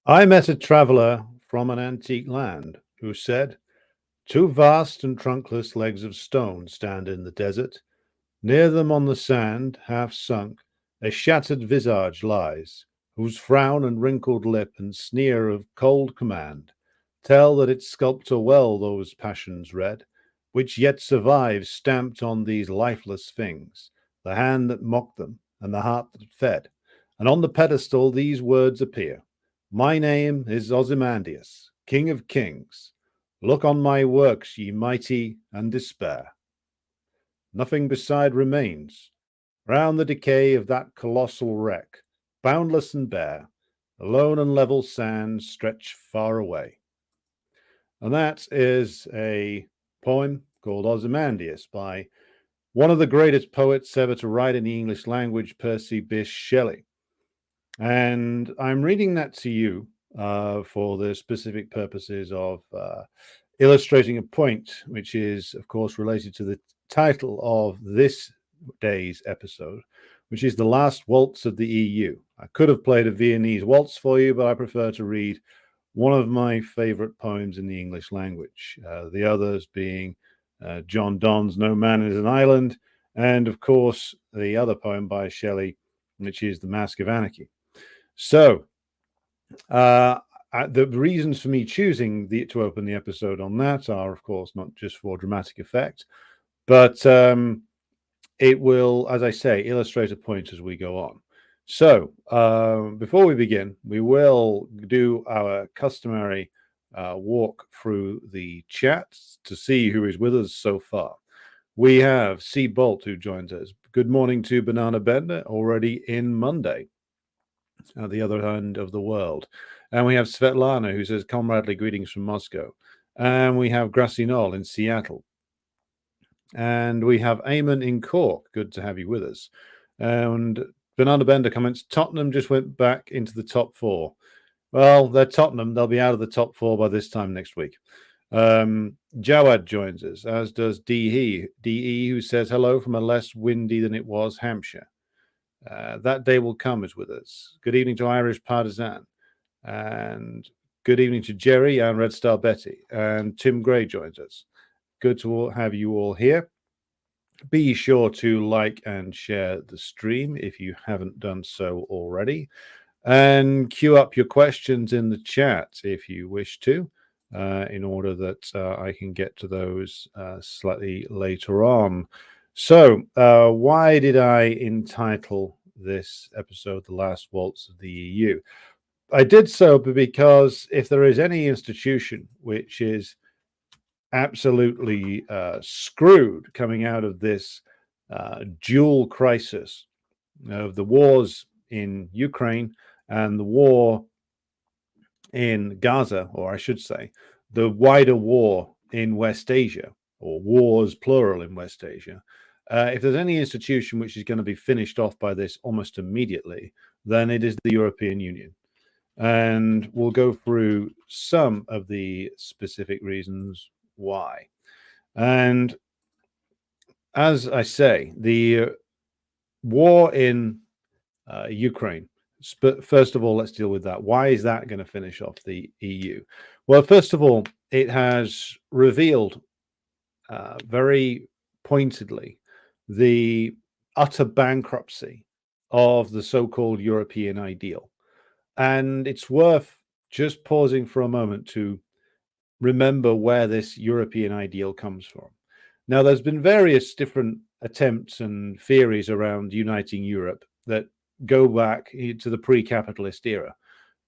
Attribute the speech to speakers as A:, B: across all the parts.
A: I met a traveller from an antique land who said, "Two vast and trunkless legs of stone stand in the desert. Near them on the sand, half sunk, a shattered visage lies, whose frown and wrinkled lip and sneer of cold command tell that its sculptor well those passions read, which yet survive stamped on these lifeless things, the hand that mocked them and the heart that fed. And on the pedestal these words appear: My name is Ozymandias, King of Kings. Look on my works, ye mighty, and despair. Nothing beside remains. Round the decay of that colossal wreck, boundless and bare, alone and level sands stretch far away." And that is a poem called Ozymandias by one of the greatest poets ever to write in the English language, Percy Bysshe Shelley. And I'm reading that to you for the specific purposes of illustrating a point, which is, of course, related to the title of this day's episode, which is The Last Waltz of the EU. I could have played a Viennese waltz for you, but I prefer to read one of my favorite poems in the English language, the others being John Donne's No Man is an Island, and, of course, the other poem by Shelley, which is The Mask of Anarchy. So, the reasons for me choosing to open the episode on that are, of course, not just for dramatic effect, but it will, as I say, illustrate a point as we go on. So, before we begin, we will do our customary walk through the chat to see who is with us so far. We have C. Bolt, who joins us. Good morning to Banana Bender, already in Monday at the other end of the world. And we have Svetlana, who says comradely greetings from Moscow. And we have Grassy Knoll in Seattle. And we have Eamon in Cork. Good to have you with us. And Banana Bender comments, Tottenham just went back into the top four. Well, they're Tottenham. They'll be out of the top four by this time next week. Jawad joins us, as does DE, who says hello from a less windy than it was Hampshire. That day will come is with us. Good evening to Irish Partisan. And good evening to Jerry and Red Star Betty. And Tim Gray joins us. Good to have you all here. Be sure to like and share the stream if you haven't done so already. And queue up your questions in the chat if you wish to, in order that I can get to those slightly later on. So, why did I entitle this episode The Last Waltz of the EU? I did so because if there is any institution which is absolutely screwed coming out of this dual crisis of the wars in Ukraine and the war in Gaza, or I should say, the wider war in West Asia, or wars plural in West Asia, if there's any institution which is going to be finished off by this almost immediately, then it is the European Union. And we'll go through some of the specific reasons why. And as I say, the war in Ukraine, first of all, let's deal with that. Why is that going to finish off the EU? Well, first of all, it has revealed very pointedly the utter bankruptcy of the so-called European ideal. And it's worth just pausing for a moment to remember where this European ideal comes from. Now, there's been various different attempts and theories around uniting Europe that go back to the pre-capitalist era.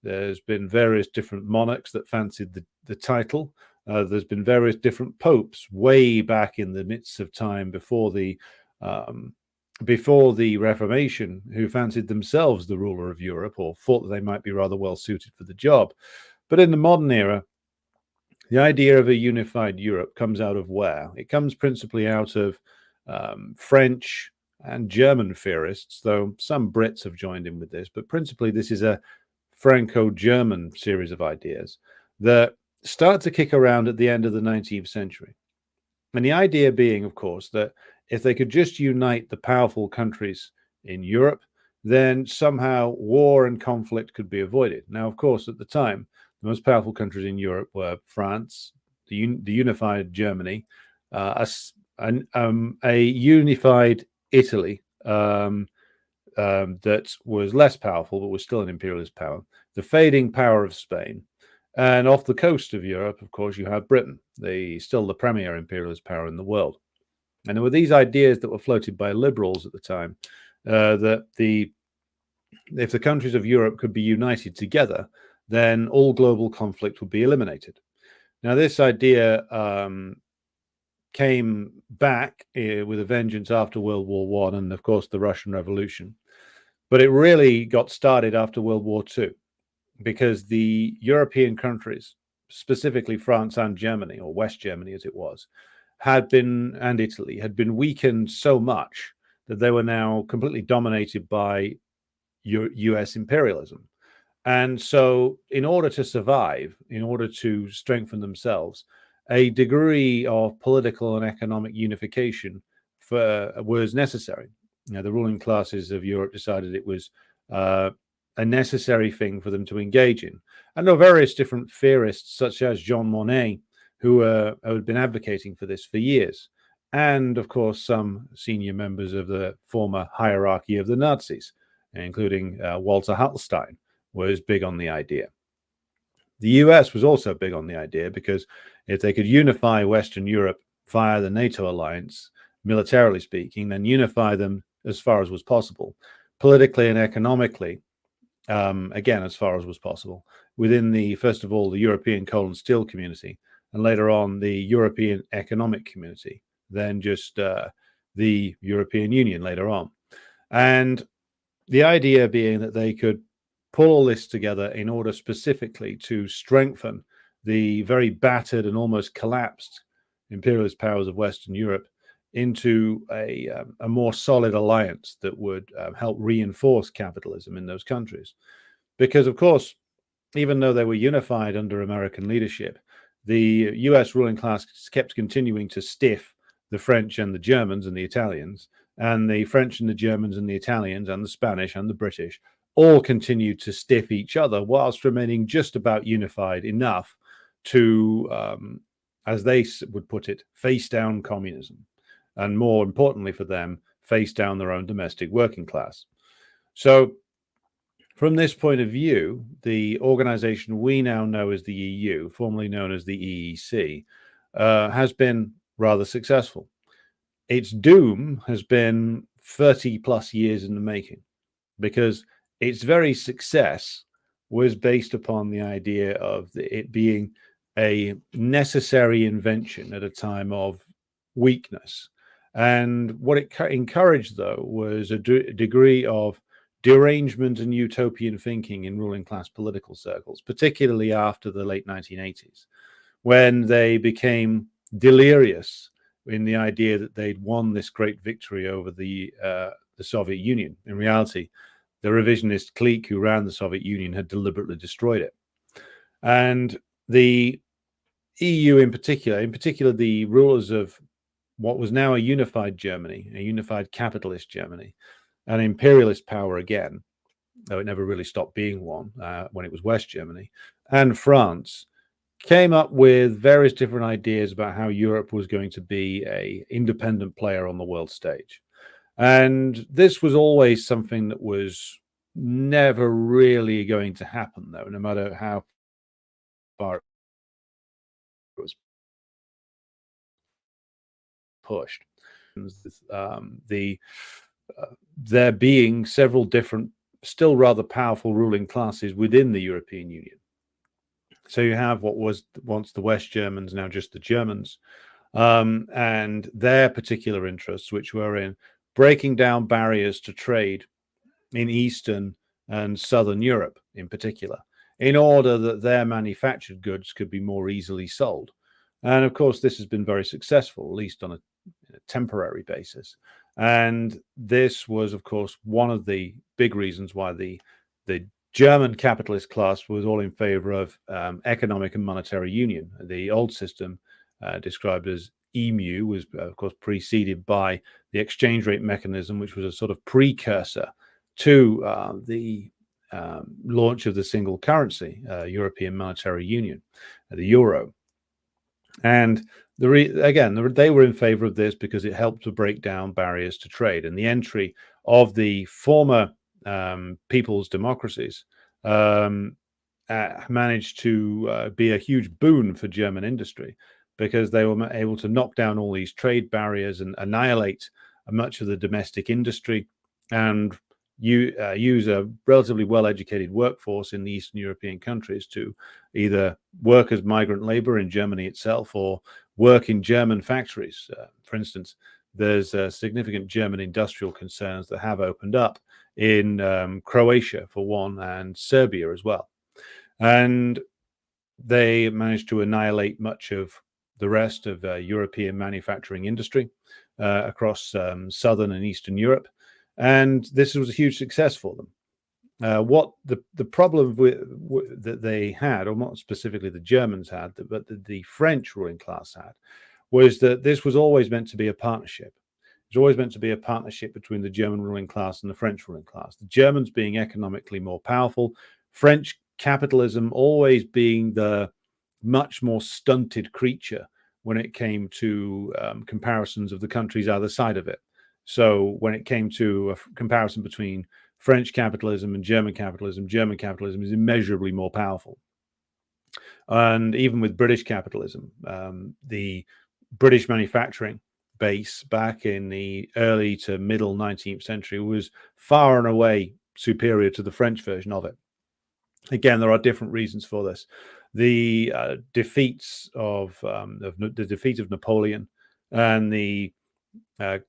A: There's been various different monarchs that fancied the title. There's been various different popes way back in the midst of time before the Reformation, who fancied themselves the ruler of Europe or thought that they might be rather well suited for the job. But in the modern era, the idea of a unified Europe comes out of where? It comes principally out of French and German theorists, though some Brits have joined in with this, but principally this is a Franco-German series of ideas that start to kick around at the end of the 19th century. And the idea being, of course, that if they could just unite the powerful countries in Europe, then somehow war and conflict could be avoided. Now, of course, at the time, the most powerful countries in Europe were France, the unified Germany, a unified Italy that was less powerful but was still an imperialist power, the fading power of Spain, and off the coast of Europe, of course, you had Britain, still the premier imperialist power in the world. And there were these ideas that were floated by liberals at the time that if the countries of Europe could be united together, then all global conflict would be eliminated. Now, this idea came back with a vengeance after World War I and, of course, the Russian Revolution. But it really got started after World War II, because the European countries, specifically France and Germany, or West Germany as it was, and Italy, had been weakened so much that they were now completely dominated by US imperialism. And so in order to survive, in order to strengthen themselves, a degree of political and economic unification was necessary. Now, the ruling classes of Europe decided it was a necessary thing for them to engage in. And there were various different theorists, such as Jean Monnet, who had been advocating for this for years. And, of course, some senior members of the former hierarchy of the Nazis, including Walter Hallstein, was big on the idea. The US was also big on the idea, because if they could unify Western Europe via the NATO alliance, militarily speaking, then unify them as far as was possible, politically and economically, again, as far as was possible, within first of all, the European coal and steel community, and later on the European Economic Community, then just the European Union later on. And the idea being that they could pull all this together in order specifically to strengthen the very battered and almost collapsed imperialist powers of Western Europe into a more solid alliance that would help reinforce capitalism in those countries. Because, of course, even though they were unified under American leadership, the US ruling class kept continuing to stiff the French and the Germans and the Italians, and the French and the Germans and the Italians and the Spanish and the British all continued to stiff each other whilst remaining just about unified enough to, as they would put it, face down communism. And more importantly for them, face down their own domestic working class. So from this point of view, the organization we now know as the EU, formerly known as the EEC, has been rather successful. Its doom has been 30 plus years in the making, because its very success was based upon the idea of it being a necessary invention at a time of weakness. And what it encouraged, though, was a degree of derangement and utopian thinking in ruling class political circles, particularly after the late 1980s, when they became delirious in the idea that they'd won this great victory over the Soviet Union. In reality, the revisionist clique who ran the Soviet Union had deliberately destroyed it. And the EU in particular, the rulers of what was now a unified Germany, a unified capitalist Germany, an imperialist power again, though it never really stopped being one when it was West Germany, and France, came up with various different ideas about how Europe was going to be an independent player on the world stage. And this was always something that was never really going to happen, though, no matter how far it was pushed. There being several different, still rather powerful ruling classes within the European Union. So you have what was once the West Germans, now just the Germans, and their particular interests, which were in breaking down barriers to trade in Eastern and Southern Europe in particular, in order that their manufactured goods could be more easily sold. And of course, this has been very successful, at least on a temporary basis. And this was, of course, one of the big reasons why the German capitalist class was all in favor of economic and monetary union. The old system, described as EMU, was, of course, preceded by the exchange rate mechanism, which was a sort of precursor to the launch of the single currency, European Monetary Union, the Euro. And they were in favor of this because it helped to break down barriers to trade, and the entry of the former people's democracies managed to be a huge boon for German industry, because they were able to knock down all these trade barriers and annihilate much of the domestic industry, and use a relatively well-educated workforce in the Eastern European countries to either work as migrant labor in Germany itself or work in German factories. For instance, there's significant German industrial concerns that have opened up in Croatia, for one, and Serbia as well. And they managed to annihilate much of the rest of European manufacturing industry across Southern and Eastern Europe. And this was a huge success for them. What the problem that they had, or not specifically the Germans had, but the French ruling class had, was that this was always meant to be a partnership. It was always meant to be a partnership between the German ruling class and the French ruling class. The Germans being economically more powerful, French capitalism always being the much more stunted creature when it came to comparisons of the countries either side of it. So when it came to a comparison between French capitalism and German capitalism is immeasurably more powerful. And even with British capitalism, the British manufacturing base back in the early to middle 19th century was far and away superior to the French version of it. Again, there are different reasons for this. The defeats of the defeat of Napoleon and the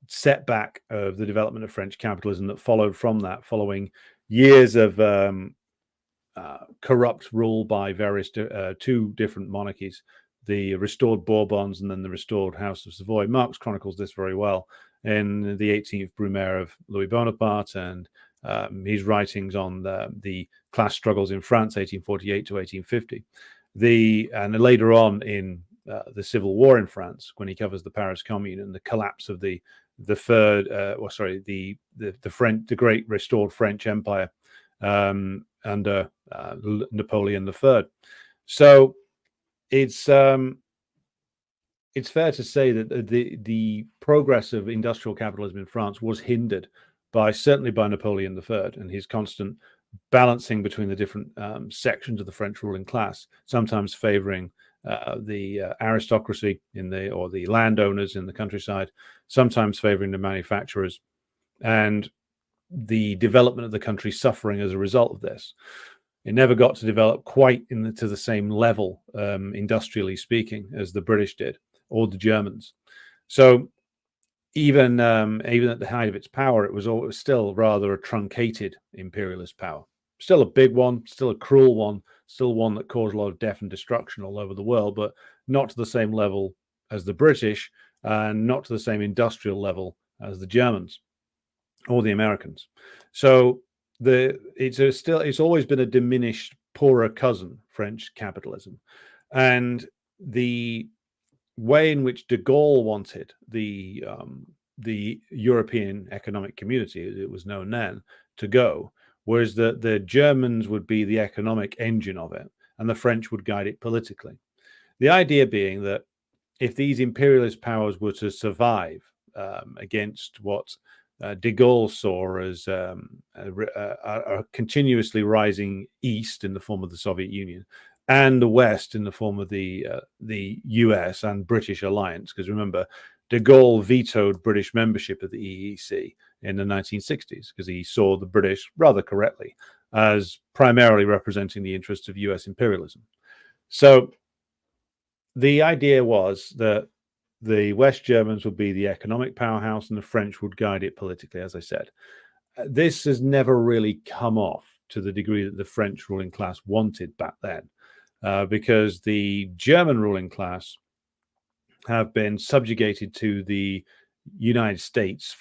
A: setback of the development of French capitalism that followed from that, following years of corrupt rule by various two different monarchies, the restored Bourbons and then the restored House of Savoy. Marx chronicles this very well in the 18th Brumaire of Louis Bonaparte, and his writings on the class struggles in France, 1848 to 1850. And later on in the Civil War in France, when he covers the Paris Commune and the collapse of the great restored French Empire under Napoleon III. So it's fair to say that the progress of industrial capitalism in France was hindered certainly by Napoleon III and his constant balancing between the different sections of the French ruling class, sometimes favoring the aristocracy or the landowners in the countryside, sometimes favoring the manufacturers, and the development of the country suffering as a result of this. It never got to develop quite to the same level, industrially speaking, as the British did or the Germans. So even at the height of its power, it was still rather a truncated imperialist power. Still a big one, still a cruel one, still one that caused a lot of death and destruction all over the world, but not to the same level as the British, and not to the same industrial level as the Germans or the Americans. So it's always been a diminished, poorer cousin, French capitalism. And the way in which de Gaulle wanted the European Economic Community, as it was known then, to go, was that the Germans would be the economic engine of it and the French would guide it politically. The idea being that if these imperialist powers were to survive against what de Gaulle saw as a continuously rising East in the form of the Soviet Union, and the West in the form of the US and British alliance, because remember, de Gaulle vetoed British membership of the EEC in the 1960s because he saw the British, rather correctly, as primarily representing the interests of US imperialism. So the idea was that the West Germans would be the economic powerhouse and the French would guide it politically, as I said. This has never really come off to the degree that the French ruling class wanted back then, because the German ruling class have been subjugated to the United States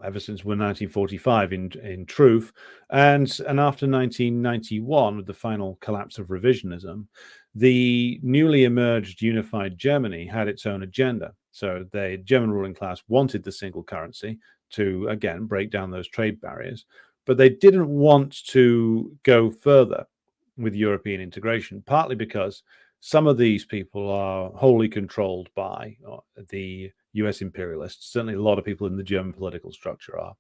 A: ever since 1945 in truth. And after 1991, with the final collapse of revisionism, the newly emerged unified Germany had its own agenda. So the German ruling class wanted the single currency to, again, break down those trade barriers, but they didn't want to go further with European integration, partly because some of these people are wholly controlled by the US imperialists. Certainly, a lot of people in the German political structure are.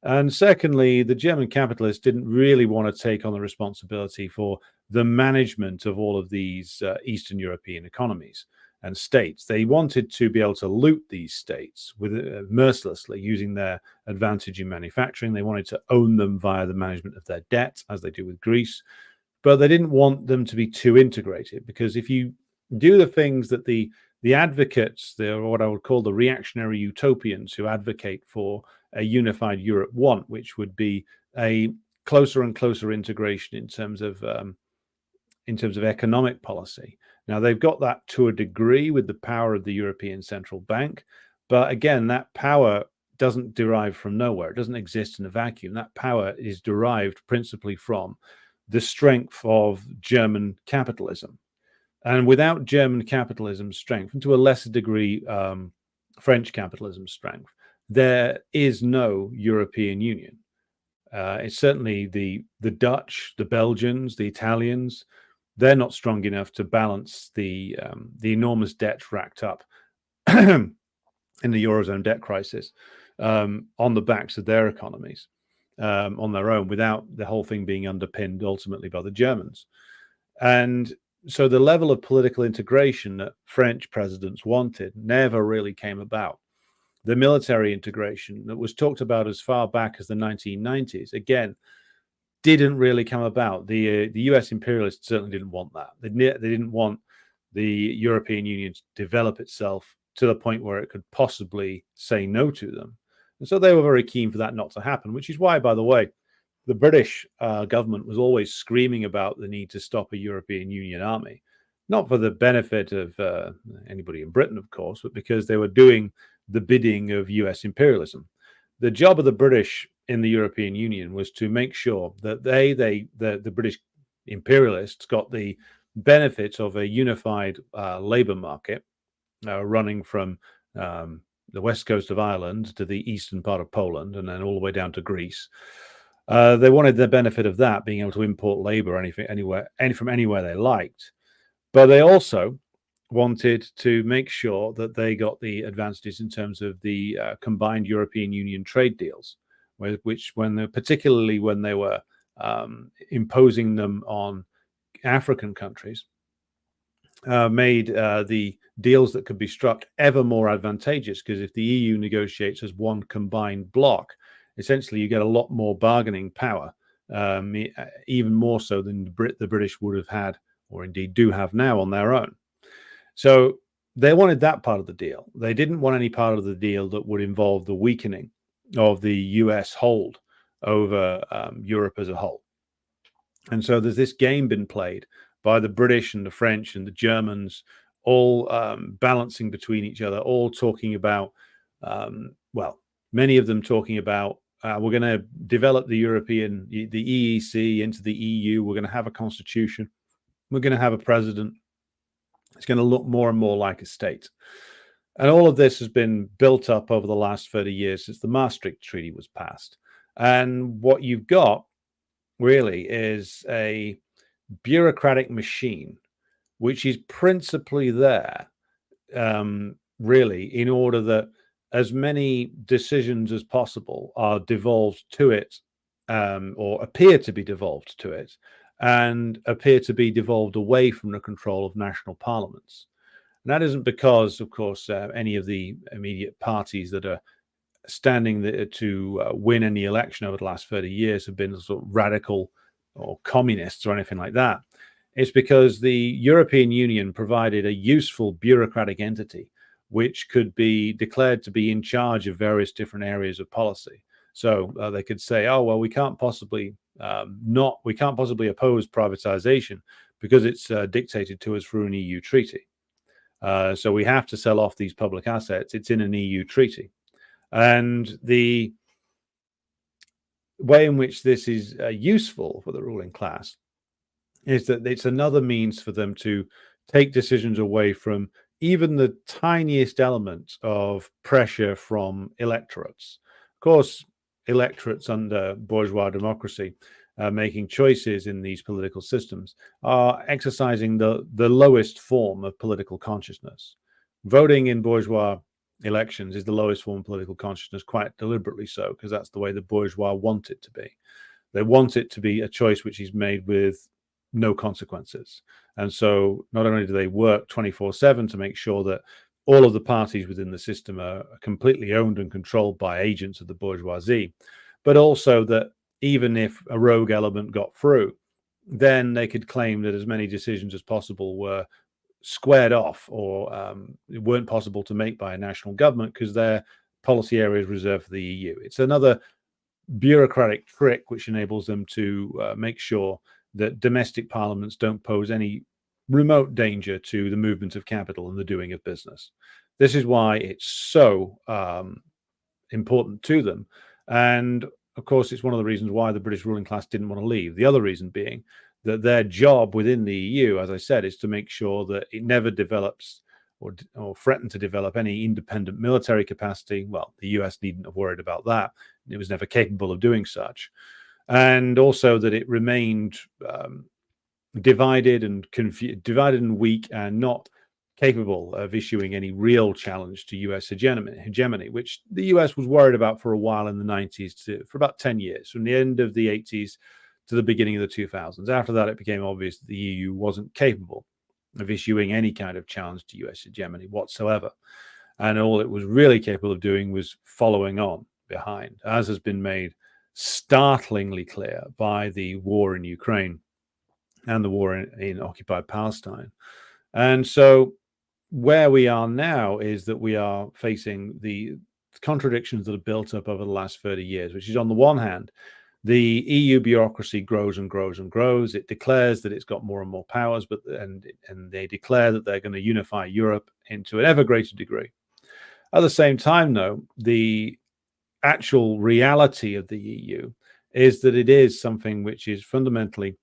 A: And secondly, the German capitalists didn't really want to take on the responsibility for the management of all of these Eastern European economies and states. They wanted to be able to loot these states with mercilessly, using their advantage in manufacturing. They wanted to own them via the management of their debt, as they do with Greece. But they didn't want them to be too integrated, because if you do the things that the advocates, what I would call the reactionary utopians who advocate for a unified Europe want, which would be a closer and closer integration in terms of economic policy. Now, they've got that to a degree with the power of the European Central Bank, but again, that power doesn't derive from nowhere. It doesn't exist in a vacuum. That power is derived principally from the strength of German capitalism. And without German capitalism's strength, and to a lesser degree French capitalism's strength, there is no European Union. It's certainly the Dutch, the Belgians, the Italians. They're not strong enough to balance the enormous debt racked up in the Eurozone debt crisis on the backs of their economies on their own, without the whole thing being underpinned ultimately by the Germans. And so the level of political integration that French presidents wanted never really came about. The military integration that was talked about as far back as the 1990s, again, didn't really come about. The US imperialists certainly didn't want that. They didn't want the European Union to develop itself to the point where it could possibly say no to them. And so they were very keen for that not to happen, which is why, by the way, the British government was always screaming about the need to stop a European Union army, not for the benefit of anybody in Britain, of course, but because they were doing the bidding of US imperialism. The job of the British in the European Union was to make sure that the British imperialists got the benefit of a unified labor market running from the west coast of Ireland to the eastern part of Poland and then all the way down to Greece. They wanted the benefit of that, being able to import labor from anywhere they liked. But they also wanted to make sure that they got the advantages in terms of the combined European Union trade deals, particularly when they were imposing them on African countries, made the deals that could be struck ever more advantageous, because if the EU negotiates as one combined bloc, essentially you get a lot more bargaining power, even more so than the British would have had, or indeed do have now, on their own. So they wanted that part of the deal. They didn't want any part of the deal that would involve the weakening of the US hold over Europe as a whole. And so there's this game been played by the British and the French and the Germans, all balancing between each other, all talking about, many of them talking about, we're going to develop the EEC into the EU. We're going to have a constitution. We're going to have a president. It's going to look more and more like a state. And all of this has been built up over the last 30 years since the Maastricht Treaty was passed. And what you've got really is a bureaucratic machine, which is principally there, really, in order that as many decisions as possible are devolved to it, or appear to be devolved to it, and appear to be devolved away from the control of national parliaments. And that isn't because, of course, any of the immediate parties that are standing there to win any election over the last 30 years have been sort of radical or communists or anything like that. It's because the European Union provided a useful bureaucratic entity which could be declared to be in charge of various different areas of policy. So they could say, oh, well, we can't possibly oppose privatization because it's dictated to us through an EU treaty. So we have to sell off these public assets. It's in an EU treaty. And the way in which this is useful for the ruling class is that it's another means for them to take decisions away from even the tiniest element of pressure from electorates. Of course, electorates under bourgeois democracy, making choices in these political systems, are exercising the lowest form of political consciousness. Voting in bourgeois elections is the lowest form of political consciousness, quite deliberately so, because that's the way the bourgeois want it to be. They want it to be a choice which is made with no consequences. And so not only do they work 24/7 to make sure that all of the parties within the system are completely owned and controlled by agents of the bourgeoisie, but also that even if a rogue element got through, then they could claim that as many decisions as possible were squared off, or it weren't possible to make by a national government because their policy area is reserved for the EU. It's another bureaucratic trick which enables them to make sure that domestic parliaments don't pose any remote danger to the movement of capital and the doing of business. This is why it's so important to them. And of course, it's one of the reasons why the British ruling class didn't want to leave. The other reason being that their job within the EU, as I said, is to make sure that it never develops or threaten to develop any independent military capacity. Well, the US needn't have worried about that. It was never capable of doing such. And also that it remained divided and weak, and not capable of issuing any real challenge to US hegemony, which the US was worried about for a while in the 90s, for about 10 years, from the end of the 80s to the beginning of the 2000s. After that, it became obvious that the EU wasn't capable of issuing any kind of challenge to US hegemony whatsoever. And all it was really capable of doing was following on behind, as has been made startlingly clear by the war in Ukraine and the war in occupied Palestine. And so where we are now is that we are facing the contradictions that have built up over the last 30 years, which is, on the one hand, the EU bureaucracy grows and grows and grows. It declares that it's got more and more powers, and they declare that they're going to unify Europe into an ever greater degree. At the same time, though, the actual reality of the EU is that it is something which is fundamentally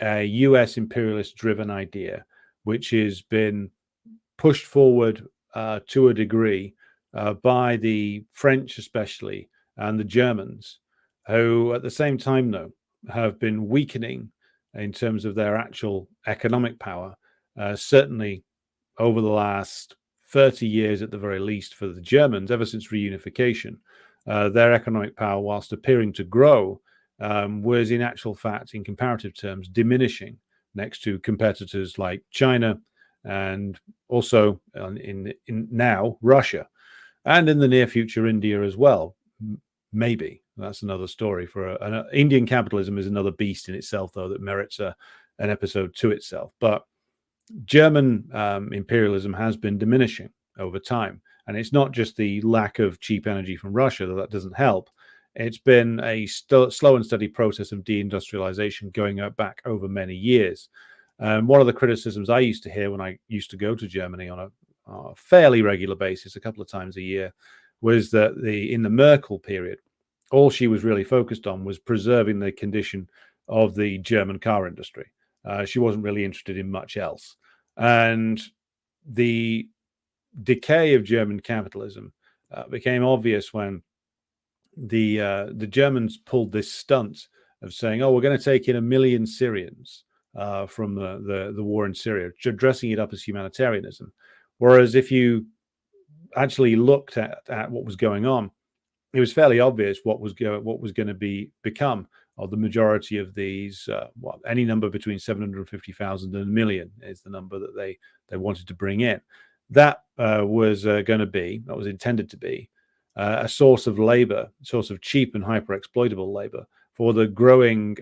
A: a US imperialist-driven idea, which has been pushed forward to a degree by the French especially, and the Germans, who at the same time, though, have been weakening in terms of their actual economic power, certainly over the last 30 years at the very least for the Germans, ever since reunification. Their economic power, whilst appearing to grow, was in actual fact, in comparative terms, diminishing next to competitors like China, and also in now Russia, and in the near future India as well. Maybe that's another story for Indian capitalism is another beast in itself, though, that merits an episode to itself. But German imperialism has been diminishing over time, and it's not just the lack of cheap energy from Russia that doesn't help. It's been a slow and steady process of deindustrialization going back over many years. One of the criticisms I used to hear when I used to go to Germany on a fairly regular basis, a couple of times a year, was that in the Merkel period, all she was really focused on was preserving the condition of the German car industry. She wasn't really interested in much else. And the decay of German capitalism became obvious when the Germans pulled this stunt of saying, "Oh, we're going to take in 1 million Syrians from the war in Syria," dressing it up as humanitarianism. Whereas if you actually looked at what was going on, it was fairly obvious what was going to become of the majority of these. Any number between 750,000 and 1 million is the number that they wanted to bring in. That was intended to be a source of labor, source of cheap and hyper exploitable labor for the growing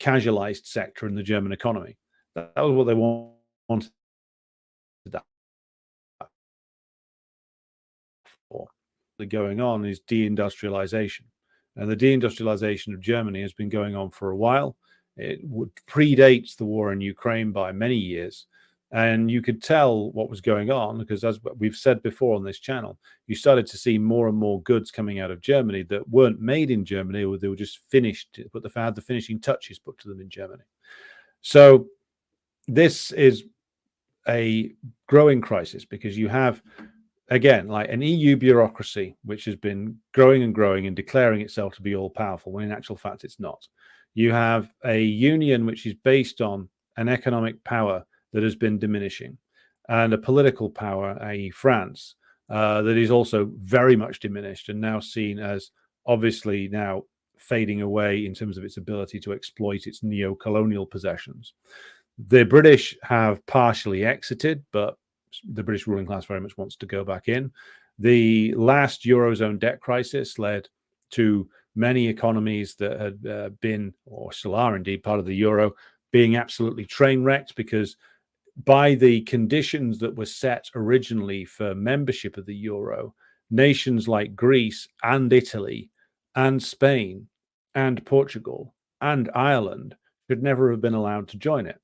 A: casualized sector in the German economy. That was what they wanted. Going on is de-industrialization, and the de-industrialization of Germany has been going on for a while. It predates the war in Ukraine by many years, and you could tell what was going on because, as we've said before on this channel, you started to see more and more goods coming out of Germany that weren't made in Germany, or they were just finished, but they had the finishing touches put to them in Germany. So this is a growing crisis, because you have, again, like an EU bureaucracy which has been growing and growing and declaring itself to be all powerful when in actual fact it's not. You have a union which is based on an economic power that has been diminishing, and a political power, i.e. France, that is also very much diminished and now seen as obviously now fading away in terms of its ability to exploit its neo-colonial possessions. The British have partially exited, but the British ruling class very much wants to go back in. The last Eurozone debt crisis led to many economies that had been, or still are indeed, part of the euro being absolutely train wrecked, because by the conditions that were set originally for membership of the euro, nations like Greece and Italy and Spain and Portugal and Ireland should never have been allowed to join it.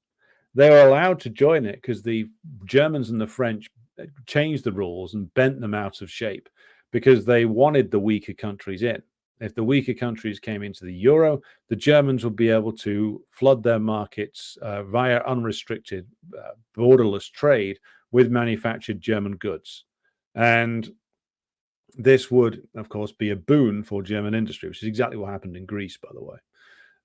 A: They were allowed to join it because the Germans and the French changed the rules and bent them out of shape, because they wanted the weaker countries in. If the weaker countries came into the euro, the Germans would be able to flood their markets via unrestricted, borderless trade with manufactured German goods. And this would, of course, be a boon for German industry, which is exactly what happened in Greece, by the way.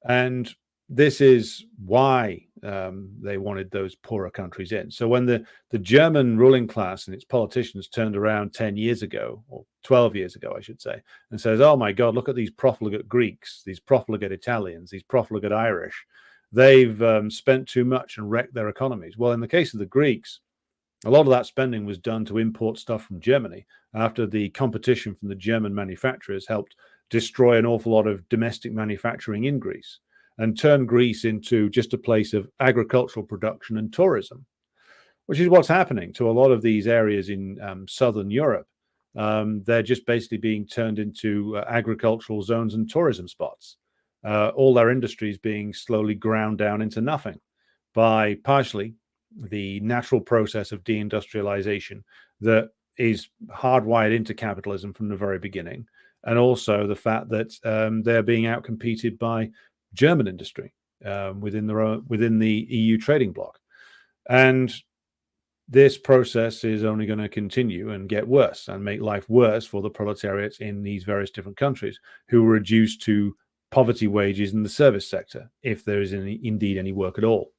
A: And this is why they wanted those poorer countries in. So when the German ruling class and its politicians turned around 10 years ago, or 12 years ago, I should say, and says, oh my God, look at these profligate Greeks, these profligate Italians, these profligate Irish. They've spent too much and wrecked their economies. Well, in the case of the Greeks, a lot of that spending was done to import stuff from Germany after the competition from the German manufacturers helped destroy an awful lot of domestic manufacturing in Greece and turn Greece into just a place of agricultural production and tourism, which is what's happening to a lot of these areas in southern Europe. They're just basically being turned into agricultural zones and tourism spots. All their industries being slowly ground down into nothing by partially the natural process of de-industrialization that is hardwired into capitalism from the very beginning, and also the fact that they're being outcompeted by German industry within the EU trading bloc. And this process is only going to continue and get worse and make life worse for the proletariat in these various different countries, who were reduced to poverty wages in the service sector, if there is indeed any work at all.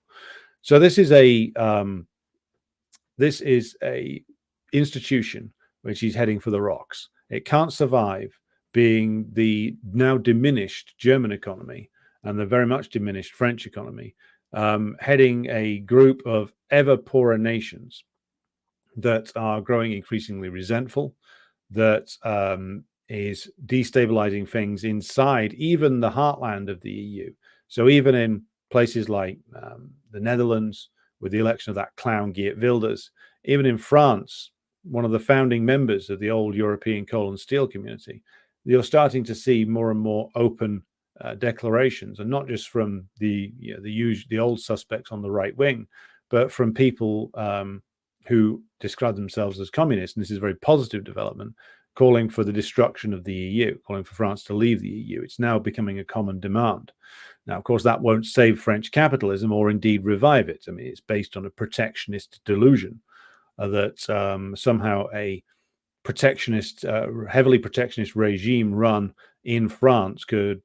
A: So this is a institution which is heading for the rocks. It can't survive being the now diminished German economy and the very much diminished French economy, heading a group of ever poorer nations that are growing increasingly resentful, that is destabilizing things inside even the heartland of the EU. So even in places like the Netherlands, with the election of that clown Geert Wilders, even in France, one of the founding members of the old European coal and steel community, you're starting to see more and more open declarations, and not just from the old suspects on the right wing, but from people who describe themselves as communists. And this is a very positive development, calling for the destruction of the EU, calling for France to leave the EU. It's now becoming a common demand. Now, of course, that won't save French capitalism or indeed revive it. I mean, it's based on a protectionist delusion that somehow a protectionist, heavily protectionist regime run in France could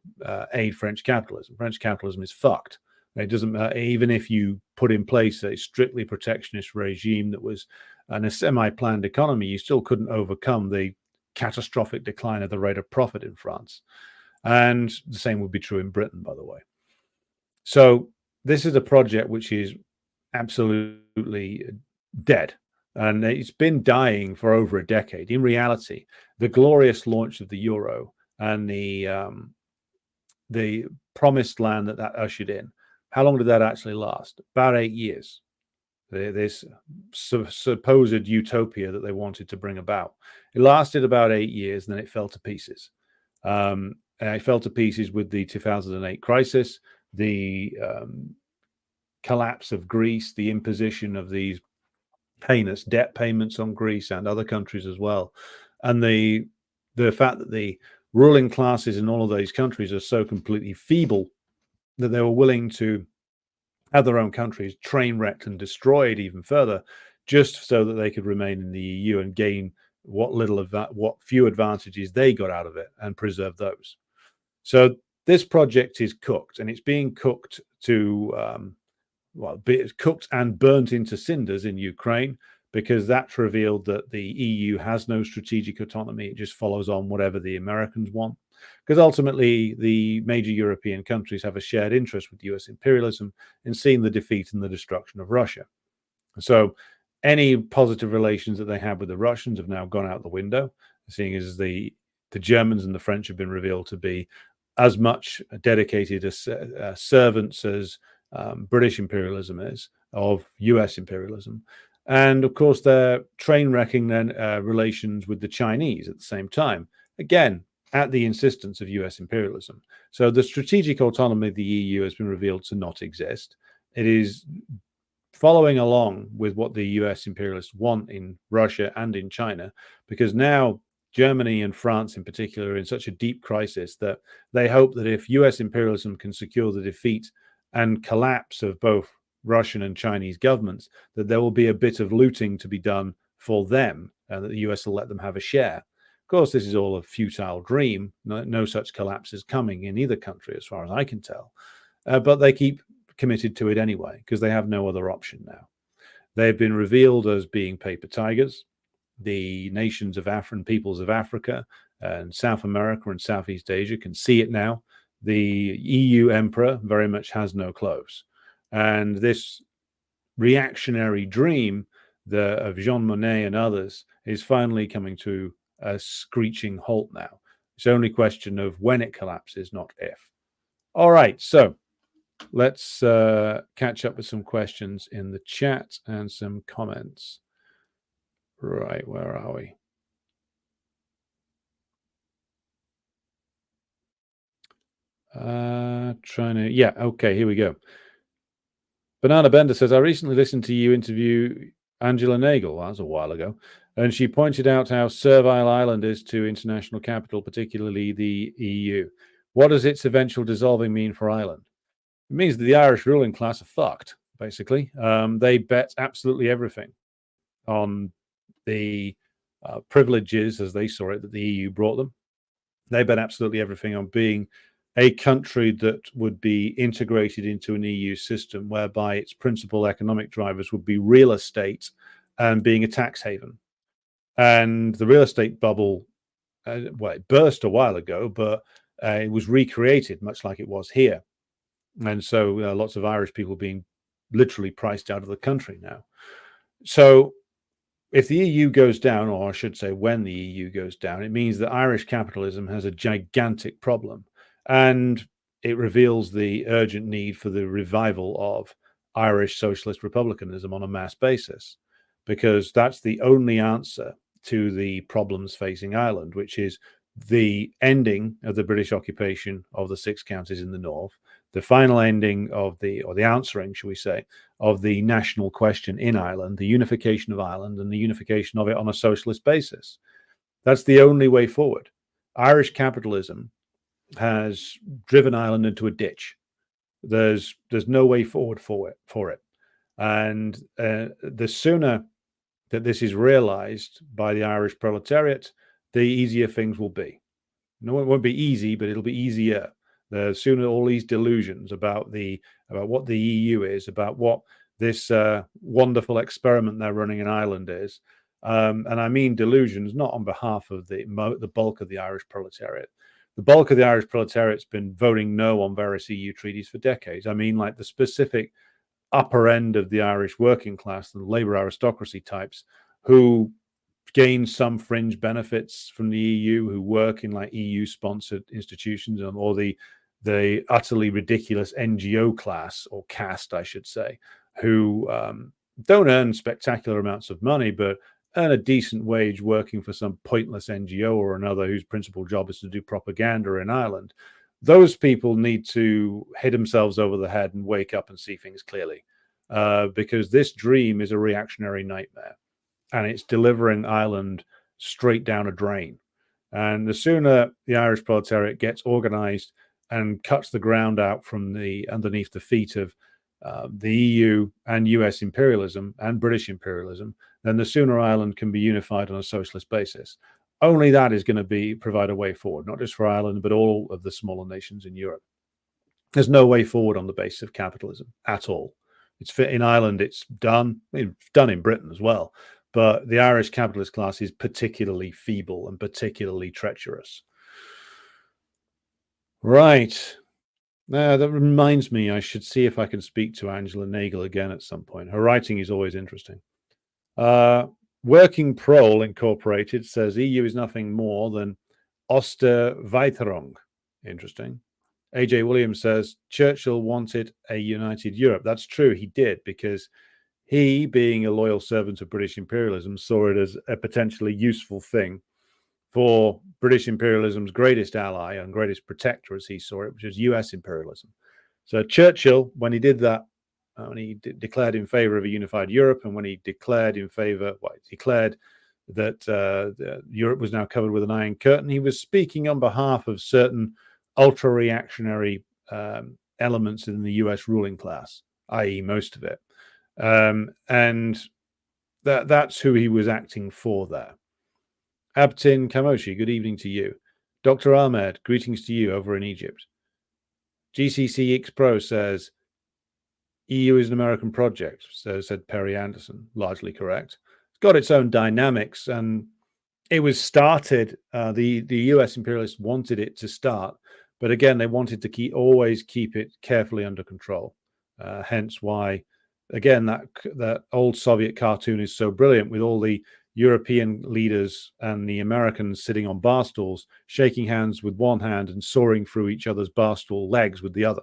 A: aid French capitalism. French capitalism is fucked. It doesn't, even if you put in place a strictly protectionist regime that was a semi-planned economy, you still couldn't overcome the catastrophic decline of the rate of profit in France. And the same would be true in Britain, by the way. So this is a project which is absolutely dead. And it's been dying for over a decade. In reality, the glorious launch of the euro and the promised land that ushered in, how long did that actually last? About 8 years. This supposed utopia that they wanted to bring about. It lasted about 8 years, and then it fell to pieces. And it fell to pieces with the 2008 crisis, the collapse of Greece, the imposition of these heinous debt payments on Greece and other countries as well, and the fact that the ruling classes in all of those countries are so completely feeble that they were willing to had their own countries train wrecked and destroyed even further, just so that they could remain in the EU and gain what few advantages they got out of it and preserve those. So this project is cooked, and it's being cooked to cooked and burnt into cinders in Ukraine, because that's revealed that the EU has no strategic autonomy. It just follows on whatever the Americans want, because ultimately the major European countries have a shared interest with US imperialism in seeing the defeat and the destruction of Russia. So any positive relations that they had with the Russians have now gone out the window, seeing as the Germans and the French have been revealed to be as much dedicated as servants as British imperialism is of US imperialism. And of course, they're train wrecking then relations with the Chinese at the same time, again, at the insistence of US imperialism. So the strategic autonomy of the EU has been revealed to not exist. It is following along with what the US imperialists want in Russia and in China, because now Germany and France in particular are in such a deep crisis that they hope that if US imperialism can secure the defeat and collapse of both Russian and Chinese governments, that there will be a bit of looting to be done for them, and that the US will let them have a share. Of course, this is all a futile dream. No such collapse is coming in either country, as far as I can tell. But they keep committed to it anyway, because they have no other option now. They've been revealed as being paper tigers. The nations of Africa and peoples of Africa and South America and Southeast Asia can see it now. The EU emperor very much has no clothes. And this reactionary dream of Jean Monnet and others is finally coming to a screeching halt now. It's only a question of when it collapses, not if. All right, so let's catch up with some questions in the chat and some comments. Right, where are we? Okay, here we go. Banana Bender says, I recently listened to you interview Angela Nagel, that was a while ago, and she pointed out how servile Ireland is to international capital, particularly the EU. What does its eventual dissolving mean for Ireland? It means that the Irish ruling class are fucked, basically. They bet absolutely everything on the privileges, as they saw it, that the EU brought them. They bet absolutely everything on being a country that would be integrated into an EU system whereby its principal economic drivers would be real estate and being a tax haven. And the real estate bubble, it burst a while ago, but it was recreated much like it was here. And so lots of Irish people being literally priced out of the country now. So if the EU goes down, or I should say when the EU goes down, it means that Irish capitalism has a gigantic problem. And it reveals the urgent need for the revival of Irish socialist republicanism on a mass basis, because that's the only answer to the problems facing Ireland, which is the ending of the British occupation of the 6 counties in the north, the final ending of the answering, shall we say, of the national question in Ireland, the unification of Ireland and the unification of it on a socialist basis. That's the only way forward. Irish capitalism has driven Ireland into a ditch. There's no way forward for it. And the sooner that this is realized by the Irish proletariat, the easier things will be. No, it won't be easy, but it'll be easier. The sooner all these delusions about what the EU is, about what this wonderful experiment they're running in Ireland is, and I mean delusions not on behalf of the bulk of the Irish proletariat. The bulk of the Irish proletariat's been voting no on various EU treaties for decades. I mean, like the specific upper end of the Irish working class, the Labour aristocracy types, who gain some fringe benefits from the EU, who work in like EU-sponsored institutions, or the utterly ridiculous NGO class, or caste, I should say, who don't earn spectacular amounts of money, but earn a decent wage working for some pointless NGO or another whose principal job is to do propaganda in Ireland. Those people need to hit themselves over the head and wake up and see things clearly, because this dream is a reactionary nightmare, and it's delivering Ireland straight down a drain. And the sooner the Irish proletariat gets organized and cuts the ground out from underneath the feet of the EU and US imperialism and British imperialism, then the sooner Ireland can be unified on a socialist basis. Only that is going to provide a way forward, not just for Ireland, but all of the smaller nations in Europe. There's no way forward on the basis of capitalism at all. It's fit in Ireland, it's done. It's done in Britain as well. But the Irish capitalist class is particularly feeble and particularly treacherous. Right. Now, that reminds me, I should see if I can speak to Angela Nagel again at some point. Her writing is always interesting. Working Prole Incorporated says EU is nothing more than Osterweiterung. Interesting. AJ Williams says Churchill wanted a united Europe. That's true, he did, because he, being a loyal servant of British imperialism, saw it as a potentially useful thing for British imperialism's greatest ally and greatest protector, as he saw it, which was US imperialism. So Churchill, when he did that, when he declared in favor of a unified Europe, and when he declared in favor, declared that Europe was now covered with an iron curtain, he was speaking on behalf of certain ultra-reactionary elements in the US ruling class, i.e. most of it. And that's who he was acting for there. Abtin Kamoshi, good evening to you. Dr. Ahmed, greetings to you over in Egypt. GCCX Pro says, EU is an American project, said Perry Anderson, largely correct. It's got its own dynamics, and it was started, the US imperialists wanted it to start, but again, they wanted to always keep it carefully under control. Hence why, again, that old Soviet cartoon is so brilliant, with all the European leaders and the Americans sitting on bar stools, shaking hands with one hand and soaring through each other's bar stool legs with the other.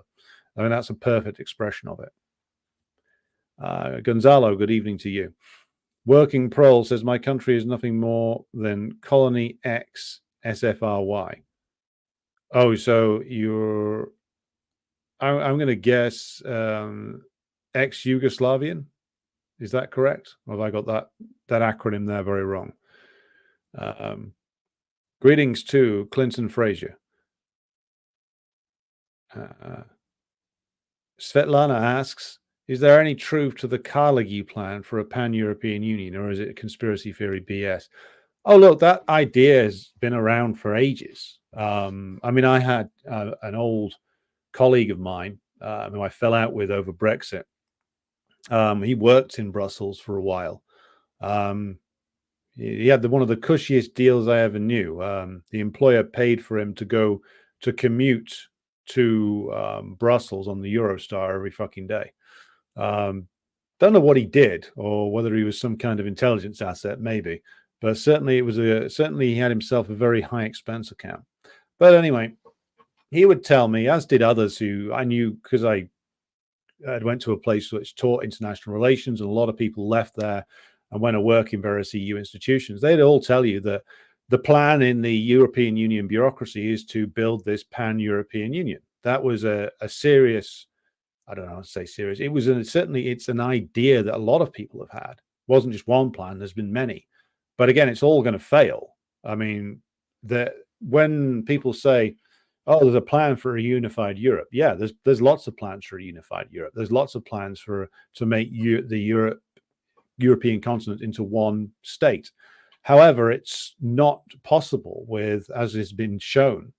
A: I mean, that's a perfect expression of it. Gonzalo, good evening to you. Working Prole says, my country is nothing more than Colony X SFRY. Oh, so you're, I'm going to guess ex-Yugoslavian? Is that correct? Or have I got that acronym there very wrong? Greetings to Clinton Frazier. Svetlana asks, is there any truth to the Carnegie plan for a pan-European union, or is it a conspiracy theory BS? Oh, look, that idea has been around for ages. I mean, I had an old colleague of mine who I fell out with over Brexit. He worked in Brussels for a while. He had one of the cushiest deals I ever knew. The employer paid for him to commute to Brussels on the Eurostar every fucking day. Don't know what he did, or whether he was some kind of intelligence asset, maybe. But certainly he had himself a very high expense account. But anyway, he would tell me, as did others who I knew, because I went to a place which taught international relations, and a lot of people left there and went to work in various EU institutions. They'd all tell you that the plan in the European Union bureaucracy is to build this pan-European Union. That was a serious, I don't know how to say serious. It was certainly it's an idea that a lot of people have had. It wasn't just one plan. There's been many. But again, it's all going to fail. I mean, when people say, oh, there's a plan for a unified Europe. Yeah, there's lots of plans for a unified Europe. There's lots of plans to make the European continent into one state. However, it's not possible with, as has been shown,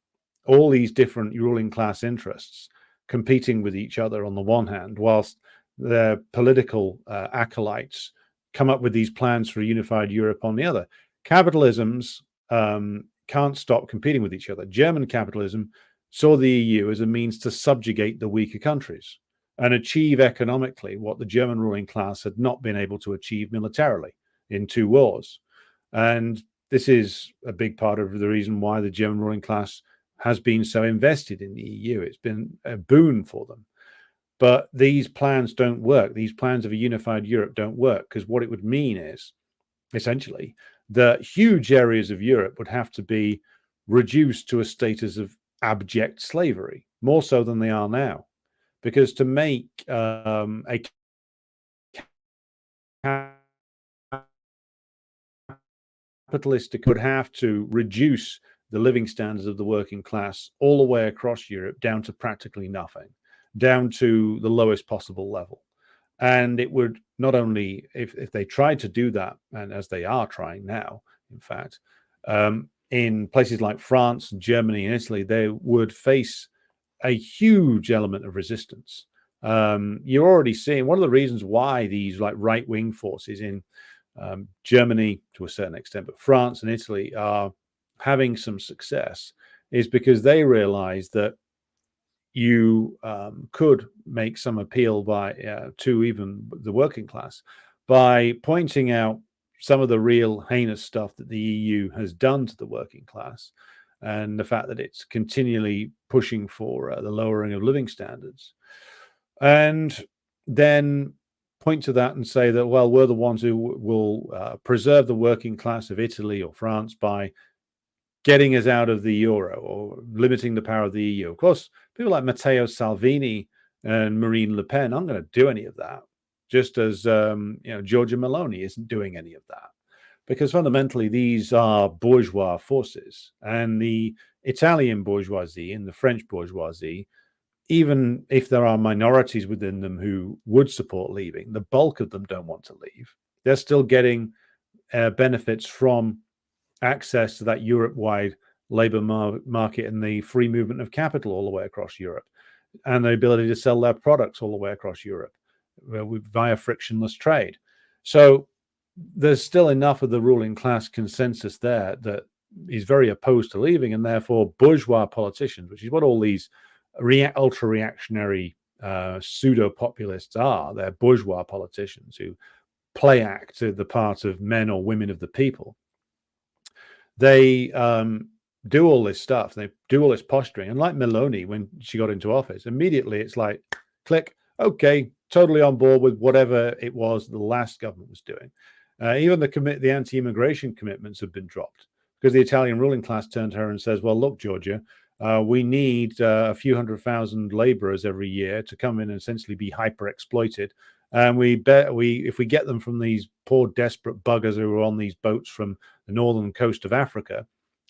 A: all these different ruling class interests competing with each other on the one hand, whilst their political acolytes come up with these plans for a unified Europe on the other. Capitalisms can't stop competing with each other. German capitalism saw the EU as a means to subjugate the weaker countries and achieve economically what the German ruling class had not been able to achieve militarily in 2 wars. And this is a big part of the reason why the German ruling class has been so invested in the EU. It's been a boon for them. But these plans don't work. These plans of a unified Europe don't work, because what it would mean is, essentially, that huge areas of Europe would have to be reduced to a status of abject slavery, more so than they are now. Because to make a capitalistic would have to reduce the living standards of the working class all the way across Europe down to practically nothing. down to the lowest possible level. And it would not only, if they tried to do that, and as they are trying now, in fact, in places like France and Germany and Italy, they would face a huge element of resistance. You're already seeing one of the reasons why these like right-wing forces in Germany, to a certain extent, but France and Italy are having some success is because they realize that you could make some appeal to even the working class by pointing out some of the real heinous stuff that the EU has done to the working class, and the fact that it's continually pushing for the lowering of living standards, and then point to that and say that, well, we're the ones who will preserve the working class of Italy or France by getting us out of the euro or limiting the power of the EU. Of course, people like Matteo Salvini and Marine Le Pen aren't going to do any of that, just as Giorgia Meloni isn't doing any of that, because fundamentally these are bourgeois forces, and the Italian bourgeoisie and the French bourgeoisie, even if there are minorities within them who would support leaving, the bulk of them don't want to leave. They're still getting benefits from access to that Europe-wide labor market and the free movement of capital all the way across Europe, and the ability to sell their products all the way across Europe via frictionless trade. So there's still enough of the ruling class consensus there that is very opposed to leaving, and therefore bourgeois politicians, which is what all these ultra-reactionary pseudo-populists are, they're bourgeois politicians who play act to the part of men or women of the people. They do all this stuff. They do all this posturing. And like Meloni, when she got into office, immediately it's like, click, okay, totally on board with whatever it was the last government was doing. Even the anti-immigration commitments have been dropped because the Italian ruling class turned to her and says, well, look, Georgia, we need a few 100,000 laborers every year to come in and essentially be hyper exploited. And if we get them from these poor, desperate buggers who are on these boats from the northern coast of Africa,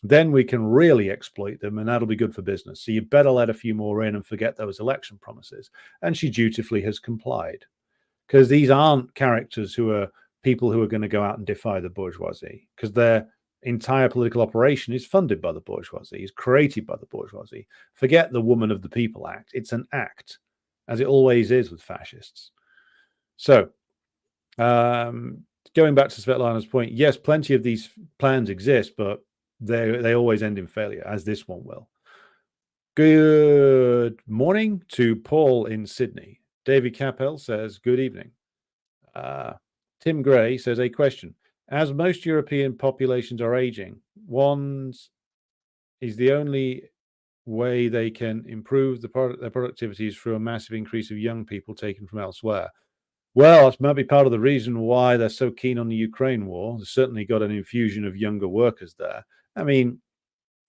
A: then we can really exploit them, and that'll be good for business. So you better let a few more in and forget those election promises. And she dutifully has complied, because these aren't characters who are people who are going to go out and defy the bourgeoisie, because their entire political operation is funded by the bourgeoisie, is created by the bourgeoisie. Forget the Woman of the People Act. It's an act, as it always is with fascists. So, going back to Svetlana's point, yes, plenty of these plans exist, but they always end in failure, as this one will. Good morning to Paul in Sydney. David Capel says, good evening. Tim Gray says, a question. As most European populations are aging, one's is the only way they can improve their productivities through a massive increase of young people taken from elsewhere. Well, it might be part of the reason why they're so keen on the Ukraine war. They've certainly got an infusion of younger workers there. I mean,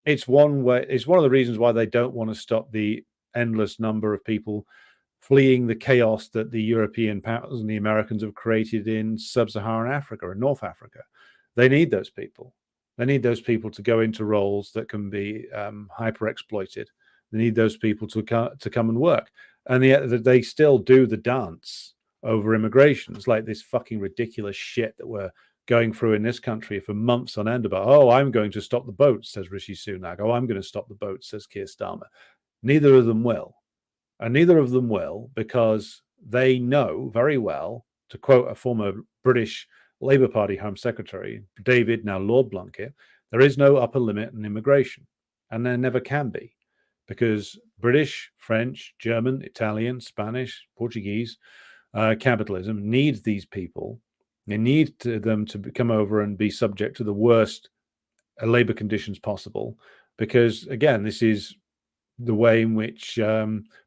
A: it's one way. It's one of the reasons why they don't want to stop the endless number of people fleeing the chaos that the European powers and the Americans have created in sub-Saharan Africa and North Africa. They need those people. They need those people to go into roles that can be hyper-exploited. They need those people to come and work. And yet they still do the dance over immigration. It's like this fucking ridiculous shit that we're going through in this country for months on end about, oh, I'm going to stop the boats, says Rishi Sunak. Oh, I'm going to stop the boats, says Keir Starmer. Neither of them will. And neither of them will, because they know very well, to quote a former British Labour Party Home Secretary, David, now Lord Blunkett, there is no upper limit on immigration. And there never can be, because British, French, German, Italian, Spanish, Portuguese capitalism needs these people. They need them to come over and be subject to the worst labor conditions possible, because, again, this is the way in which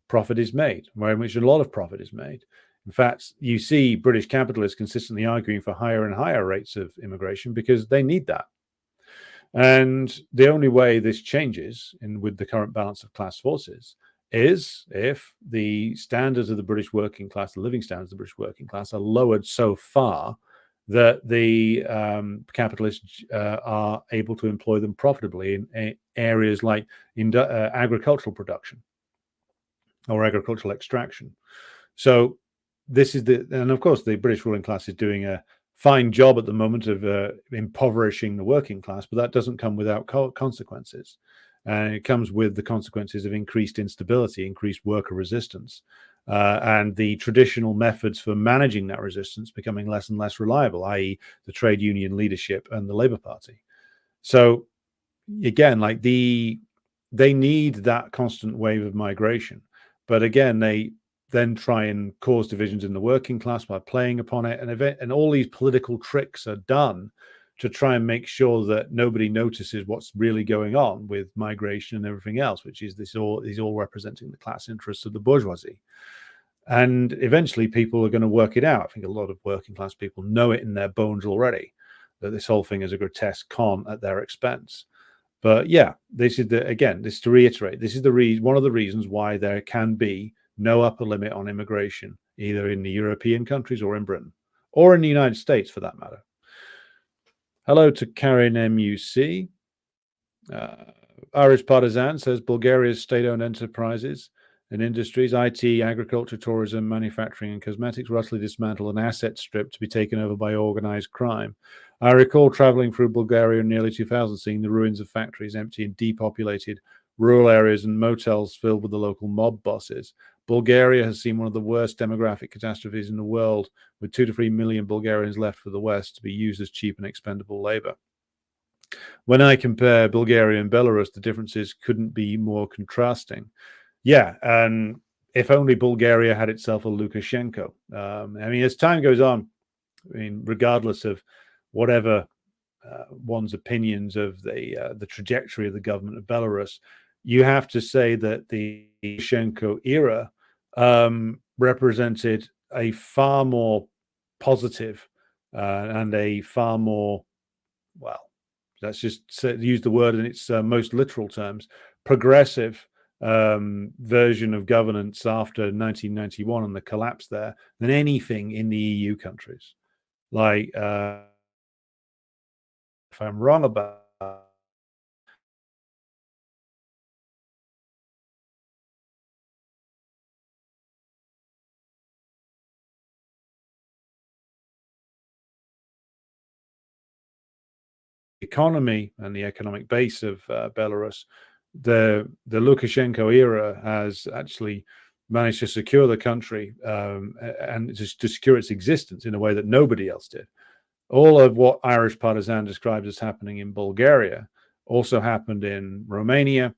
A: profit is made, the way in which a lot of profit is made. In fact, you see British capitalists consistently arguing for higher and higher rates of immigration because they need that. And the only way this changes with the current balance of class forces is if the standards of the British working class, the living standards of the British working class, are lowered so far that the capitalists are able to employ them profitably in areas like agricultural production. or agricultural extraction. So this is and of course the British ruling class is doing a fine job at the moment of impoverishing the working class, but that doesn't come without consequences. And it comes with the consequences of increased instability, increased worker resistance, and the traditional methods for managing that resistance becoming less and less reliable, i.e. the trade union leadership and the Labour Party. So again, like they need that constant wave of migration. But again, they then try and cause divisions in the working class by playing upon it, and all these political tricks are done to try and make sure that nobody notices what's really going on with migration and everything else, which is these all representing the class interests of the bourgeoisie. And eventually people are going to work it out. I think a lot of working class people know it in their bones already, that this whole thing is a grotesque con at their expense. But yeah, this is this to reiterate, this is one of the reasons why there can be no upper limit on immigration, either in the European countries or in Britain, or in the United States for that matter. Hello to Karen MUC. Irish Partisan says Bulgaria's state-owned enterprises and industries, IT, agriculture, tourism, manufacturing, and cosmetics, were utterly dismantled and asset stripped to be taken over by organized crime. I recall traveling through Bulgaria in the early 2000s, seeing the ruins of factories, empty and depopulated rural areas, and motels filled with the local mob bosses. Bulgaria has seen one of the worst demographic catastrophes in the world, with 2 to 3 million Bulgarians left for the West to be used as cheap and expendable labor. When I compare Bulgaria and Belarus, the differences couldn't be more contrasting. Yeah, and if only Bulgaria had itself a Lukashenko. I mean, as time goes on, I mean, regardless of whatever one's opinions of the trajectory of the government of Belarus, you have to say that the Lukashenko era represented a far more positive and a far more, well, let's just use the word in its most literal terms, progressive version of governance after 1991 and the collapse there than anything in the EU countries. Like, if I'm wrong about economy and the economic base of Belarus, the Lukashenko era has actually managed to secure the country and to secure its existence in a way that nobody else did. All of what Irish Partisan describes as happening in Bulgaria also happened in Romania,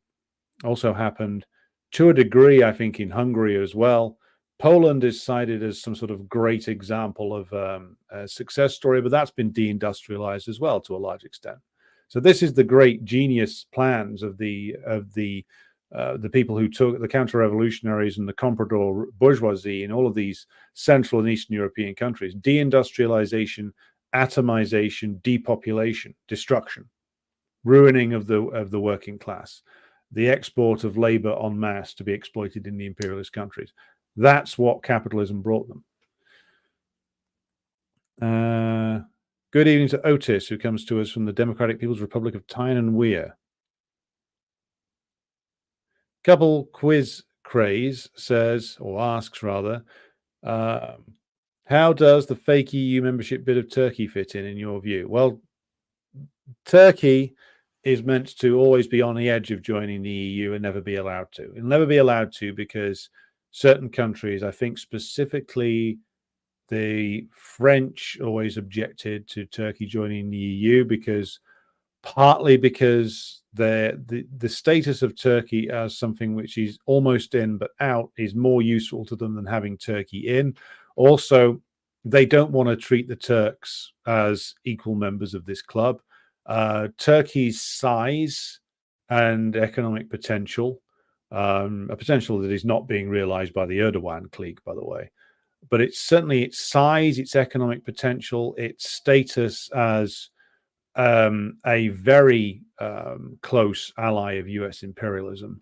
A: also happened to a degree, I think, in Hungary as well. Poland is cited as some sort of great example of a success story, but that's been deindustrialized as well to a large extent. So this is the great genius plans of the people who took the counter-revolutionaries and the comprador bourgeoisie in all of these Central and Eastern European countries: deindustrialization, atomization, depopulation, destruction, ruining of the working class, the export of labor en masse to be exploited in the imperialist countries. That's what capitalism brought them. Good evening to Otis, who comes to us from the Democratic People's Republic of Tyne and Weir. Couple quiz craze says, or asks rather, how does the fake EU membership bid of Turkey fit in your view? Well, Turkey is meant to always be on the edge of joining the EU and never be allowed to. It'll never be allowed to because certain countries, I think specifically the French, always objected to Turkey joining the EU partly because the status of Turkey as something which is almost in but out is more useful to them than having Turkey in. Also, they don't want to treat the Turks as equal members of this club. Turkey's size and economic potential, a potential that is not being realized by the Erdogan clique, by the way, but it's certainly its size, its economic potential, its status as a very close ally of US imperialism,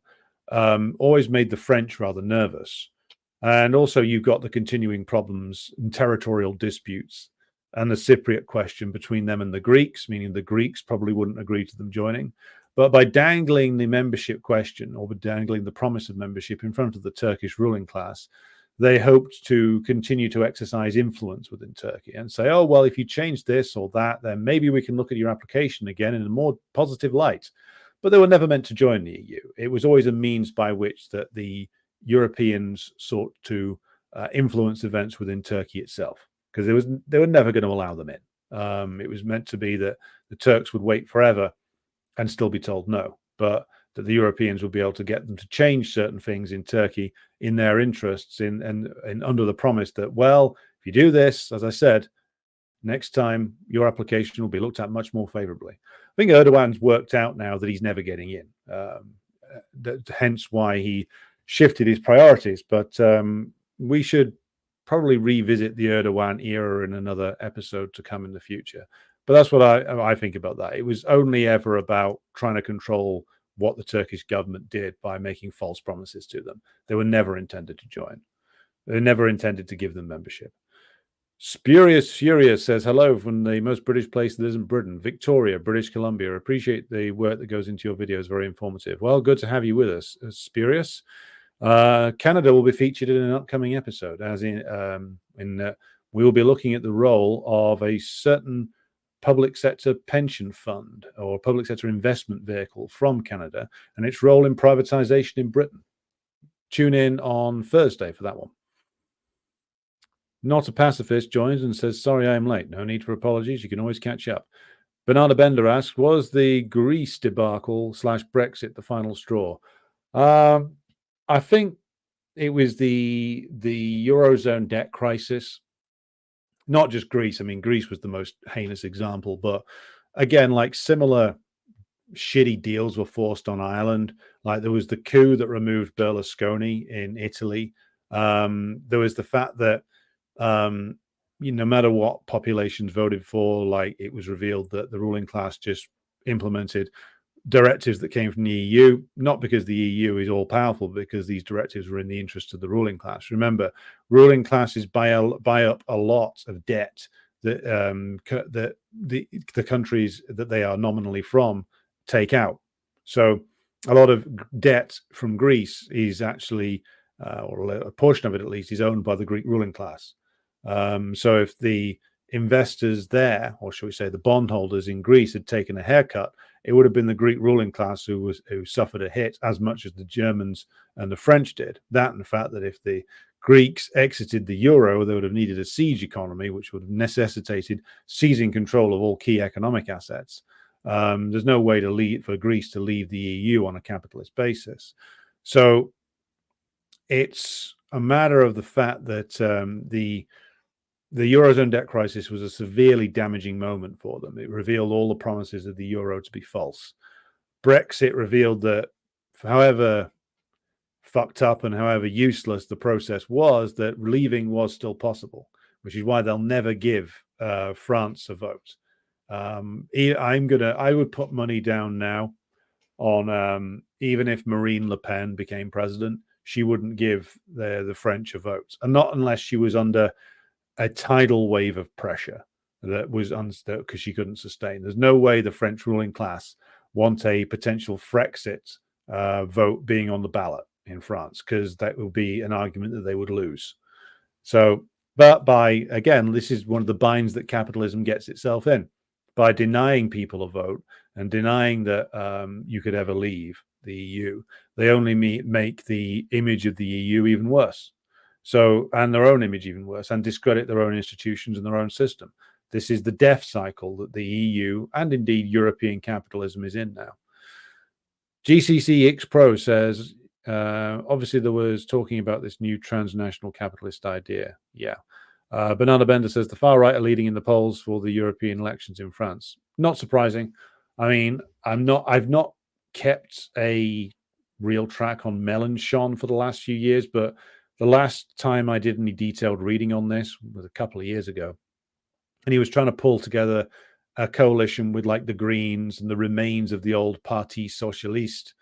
A: always made the French rather nervous. And also you've got the continuing problems and territorial disputes and the Cypriot question between them and the Greeks, meaning the Greeks probably wouldn't agree to them joining. But by dangling the membership question, or by dangling the promise of membership in front of the Turkish ruling class, they hoped to continue to exercise influence within Turkey and say, oh, well, if you change this or that, then maybe we can look at your application again in a more positive light. But they were never meant to join the EU. It was always a means by which that the Europeans sought to influence events within Turkey itself, because they were never going to allow them in. It was meant to be that the Turks would wait forever and still be told no, but that the Europeans would be able to get them to change certain things in Turkey in their interests, and under the promise that, well, if you do this, as I said, next time your application will be looked at much more favorably. I think Erdogan's worked out now that he's never getting in, hence why he shifted his priorities. But we should probably revisit the Erdogan era in another episode to come in the future. But that's what I think about that. It was only ever about trying to control what the Turkish government did by making false promises to them. They were never intended to join. They never intended to give them membership. Spurious Furious says, hello from the most British place that isn't Britain, Victoria, British Columbia. Appreciate the work that goes into your videos. Very informative. Well, good to have you with us, Spurious. Canada will be featured in an upcoming episode, as we will be looking at the role of a certain public sector pension fund or public sector investment vehicle from Canada and its role in privatization in Britain. Tune in on Thursday for that one. Not a Pacifist joins and says, sorry, I am late. No need for apologies. You can always catch up. Banana Bender asks, was the Greece debacle / Brexit the final straw? I think it was the Eurozone debt crisis. Not just Greece. I mean, Greece was the most heinous example. But again, like similar shitty deals were forced on Ireland. Like there was the coup that removed Berlusconi in Italy. There was the fact that no matter what populations voted for, like it was revealed that the ruling class just implemented directives that came from the EU, not because the EU is all powerful, because these directives were in the interest of the ruling class. Remember, ruling classes buy up a lot of debt that the countries that they are nominally from take out. So a lot of debt from Greece is actually, or a portion of it at least, is owned by the Greek ruling class. So if the investors there, or shall we say the bondholders in Greece, had taken a haircut, it would have been the Greek ruling class who suffered a hit as much as the Germans and the French did. That and the fact that if the Greeks exited the euro, they would have needed a siege economy, which would have necessitated seizing control of all key economic assets. There's no way for Greece to leave the EU on a capitalist basis. So it's a matter of the fact that the Eurozone debt crisis was a severely damaging moment for them. It revealed all the promises of the euro to be false. Brexit revealed that however fucked up and however useless the process was, that leaving was still possible, which is why they'll never give France a vote. I would put money down now on even if Marine Le Pen became president, she wouldn't give the French a vote, and not unless she was under a tidal wave of pressure that was because she couldn't sustain. There's no way the French ruling class want a potential Frexit vote being on the ballot in France, because that will be an argument that they would lose. So, but again, this is one of the binds that capitalism gets itself in. By denying people a vote and denying that you could ever leave the EU, they only make the image of the EU even worse. So, and their own image even worse, and discredit their own institutions and their own system. This is the death cycle that the EU and indeed European capitalism is in now. GCC X Pro says, obviously there was talking about this new transnational capitalist idea. Yeah. Banana Bender says the far right are leading in the polls for the European elections in France. Not surprising. I mean, I've not kept a real track on Mélenchon for the last few years, but the last time I did any detailed reading on this was a couple of years ago. And he was trying to pull together a coalition with like the Greens and the remains of the old Parti Socialiste.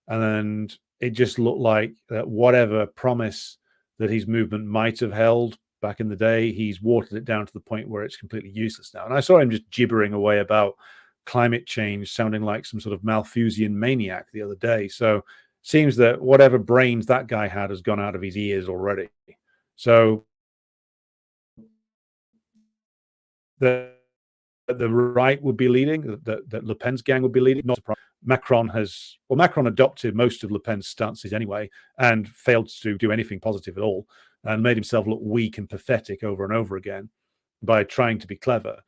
A: And it just looked like that whatever promise that his movement might have held back in the day, he's watered it down to the point where it's completely useless now. And I saw him just gibbering away about climate change sounding like some sort of Malthusian maniac the other day. So seems that whatever brains that guy had has gone out of his ears already. So the right would be leading, that Le Pen's gang would be leading. Not Macron adopted most of Le Pen's stances anyway, and failed to do anything positive at all, and made himself look weak and pathetic over and over again by trying to be clever.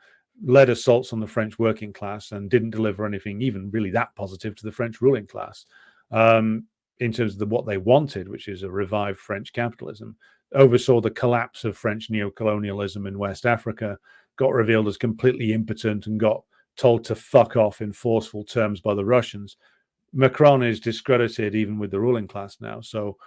A: Led assaults on the French working class and didn't deliver anything even really that positive to the French ruling class in terms of what they wanted, which is a revived French capitalism. Oversaw the collapse of French neocolonialism in West Africa, got revealed as completely impotent and got told to fuck off in forceful terms by the Russians. Macron is discredited even with the ruling class now. So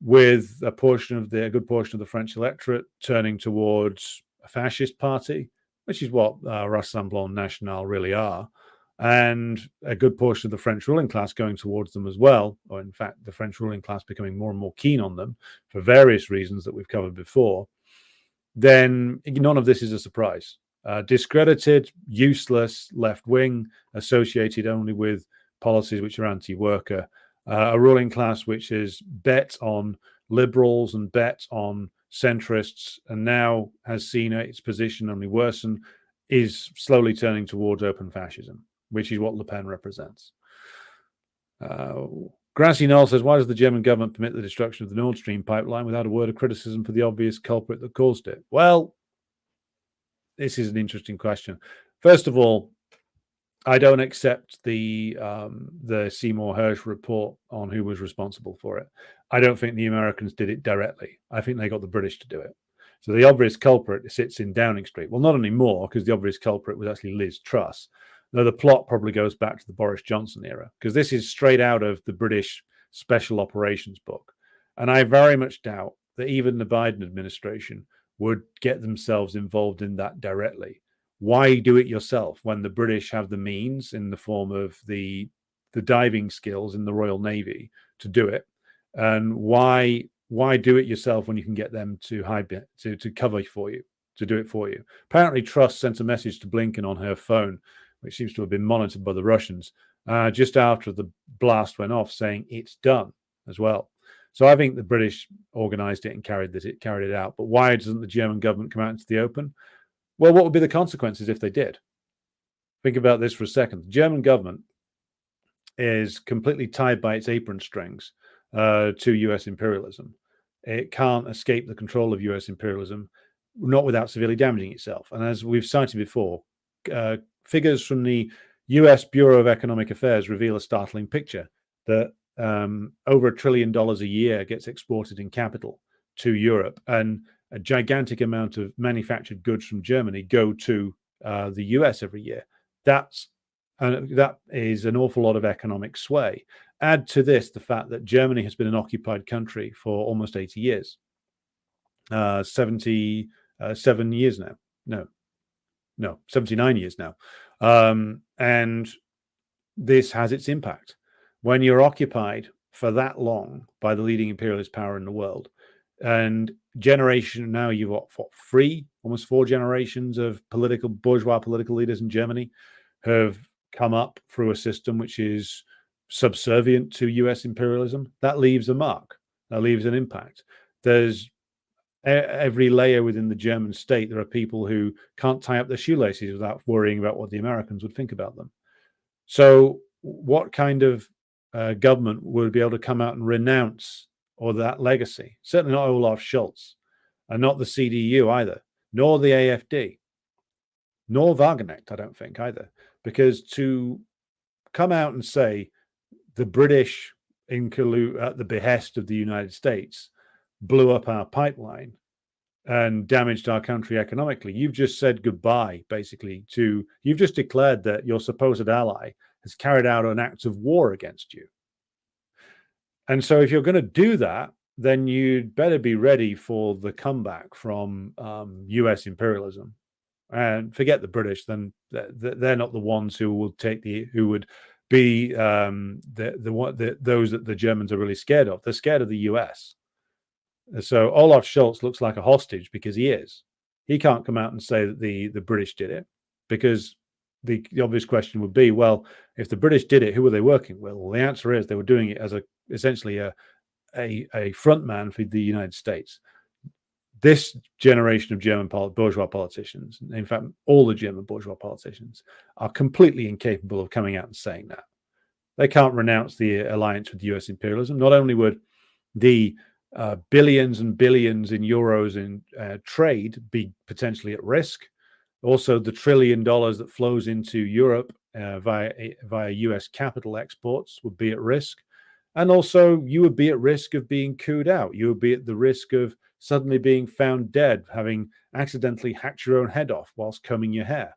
A: with a good portion of the French electorate turning towards a fascist party, which is what Rassemblement National really are, and a good portion of the French ruling class going towards them as well, or in fact, the French ruling class becoming more and more keen on them for various reasons that we've covered before, then none of this is a surprise. Discredited, useless, left-wing, associated only with policies which are anti-worker, a ruling class which is bet on liberals and bet on centrists, and now has seen its position only worsen, is slowly turning towards open fascism, which is what Le Pen represents. Grassy Knoll says, why does the German government permit the destruction of the Nord Stream pipeline without a word of criticism for the obvious culprit that caused it? Well, this is an interesting question. First of all, I don't accept the Seymour Hersh report on who was responsible for it. I don't think the Americans did it directly. I think they got the British to do it. So the obvious culprit sits in Downing Street. Well, not anymore, because the obvious culprit was actually Liz Truss. Though the plot probably goes back to the Boris Johnson era, because this is straight out of the British Special Operations book. And I very much doubt that even the Biden administration would get themselves involved in that directly. Why do it yourself when the British have the means in the form of the diving skills in the Royal Navy to do it? And why do it yourself when you can get them to cover for you, to do it for you? Apparently, Truss sent a message to Blinken on her phone, which seems to have been monitored by the Russians, just after the blast went off, saying it's done as well. So I think the British organized it and carried it out. But why doesn't the German government come out into the open? Well, what would be the consequences if they did? Think about this for a second. The German government is completely tied by its apron strings to US imperialism. It can't escape the control of US imperialism, not without severely damaging itself. And as we've cited before, figures from the US Bureau of Economic Affairs reveal a startling picture that over $1 trillion a year gets exported in capital to Europe, and a gigantic amount of manufactured goods from Germany go to the US every year. That is an awful lot of economic sway. Add to this the fact that Germany has been an occupied country for almost 80 years, 77 years now. No, 79 years now. And this has its impact. When you're occupied for that long by the leading imperialist power in the world, and now you've got almost 4 generations of bourgeois political leaders in Germany have come up through a system which is subservient to US imperialism. That leaves a mark. That leaves an impact. There's every layer within the German state. There are people who can't tie up their shoelaces without worrying about what the Americans would think about them. So what kind of government would be able to come out and renounce or that legacy? Certainly not Olaf Scholz, and not the CDU either, nor the AfD, nor Wagenknecht, I don't think either. Because to come out and say the British, at the behest of the United States, blew up our pipeline and damaged our country economically, you've just said goodbye, basically, you've just declared that your supposed ally has carried out an act of war against you. And so if you're going to do that, then you'd better be ready for the comeback from US imperialism. And forget the British, then they're not the ones who would be those that the Germans are really scared of. They're scared of the US. So Olaf Scholz looks like a hostage because he is. He can't come out and say that the British did it, because the obvious question would be, well, if the British did it, who were they working with? Well, the answer is they were doing it as essentially a front man for the United States. This generation of German bourgeois politicians, in fact, all the German bourgeois politicians, are completely incapable of coming out and saying that. They can't renounce the alliance with US imperialism. Not only would the billions and billions in euros in trade be potentially at risk, also the $1 trillion that flows into Europe via US capital exports would be at risk. And also you would be at risk of being cooed out. You would be at the risk of suddenly being found dead, having accidentally hacked your own head off whilst combing your hair,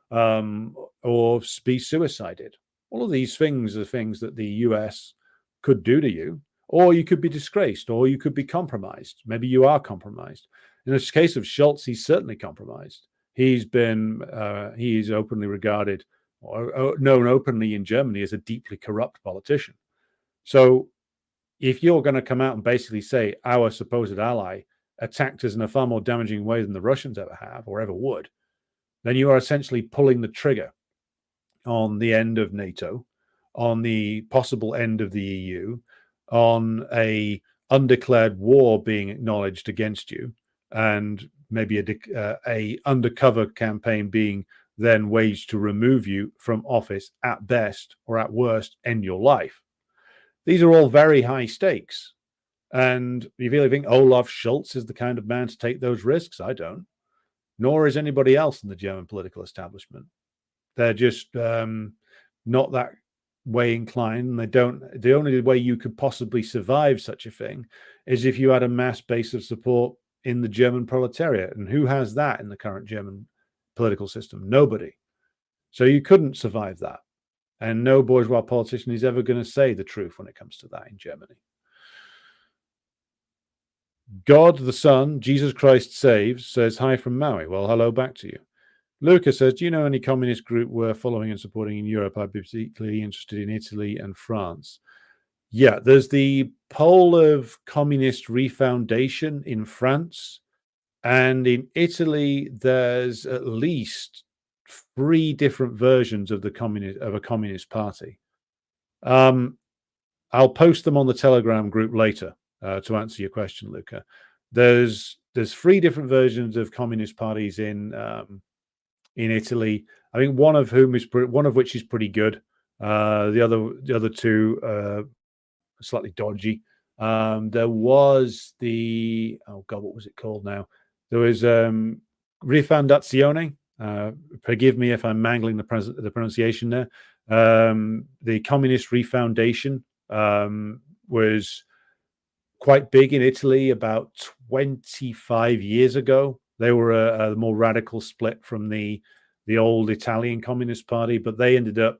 A: or be suicided. All of these things are things that the US could do to you, or you could be disgraced, or you could be compromised. Maybe you are compromised. In this case of Scholz, he's certainly compromised. He's openly regarded or known openly in Germany as a deeply corrupt politician. So if you're going to come out and basically say our supposed ally attacked us in a far more damaging way than the Russians ever have or ever would, then you are essentially pulling the trigger on the end of NATO, on the possible end of the EU, on a undeclared war being acknowledged against you, and maybe a undercover campaign being then waged to remove you from office at best, or at worst, end your life. These are all very high stakes. And you really think Olaf Scholz is the kind of man to take those risks? I don't. Nor is anybody else in the German political establishment. They're just not that way inclined. The only way you could possibly survive such a thing is if you had a mass base of support in the German proletariat. And who has that in the current German political system? Nobody. So you couldn't survive that. And no bourgeois politician is ever going to say the truth when it comes to that in Germany. God the Son, Jesus Christ Saves, says hi from Maui. Well, hello back to you. Luca says, do you know any communist group we're following and supporting in Europe? I'd be particularly interested in Italy and France. Yeah, there's the Pole of Communist Refoundation in France. And in Italy, there's at least 3 different versions of a communist party. I'll post them on the Telegram group later to answer your question, Luca. There's 3 different versions of communist parties in Italy. I think one of which is pretty good. The other 2 slightly dodgy. There was what was it called now? There was Rifondazione. Forgive me if I'm mangling the pronunciation there. The Communist Refoundation was quite big in Italy about 25 years ago. They were a more radical split from the old Italian Communist Party, but they ended up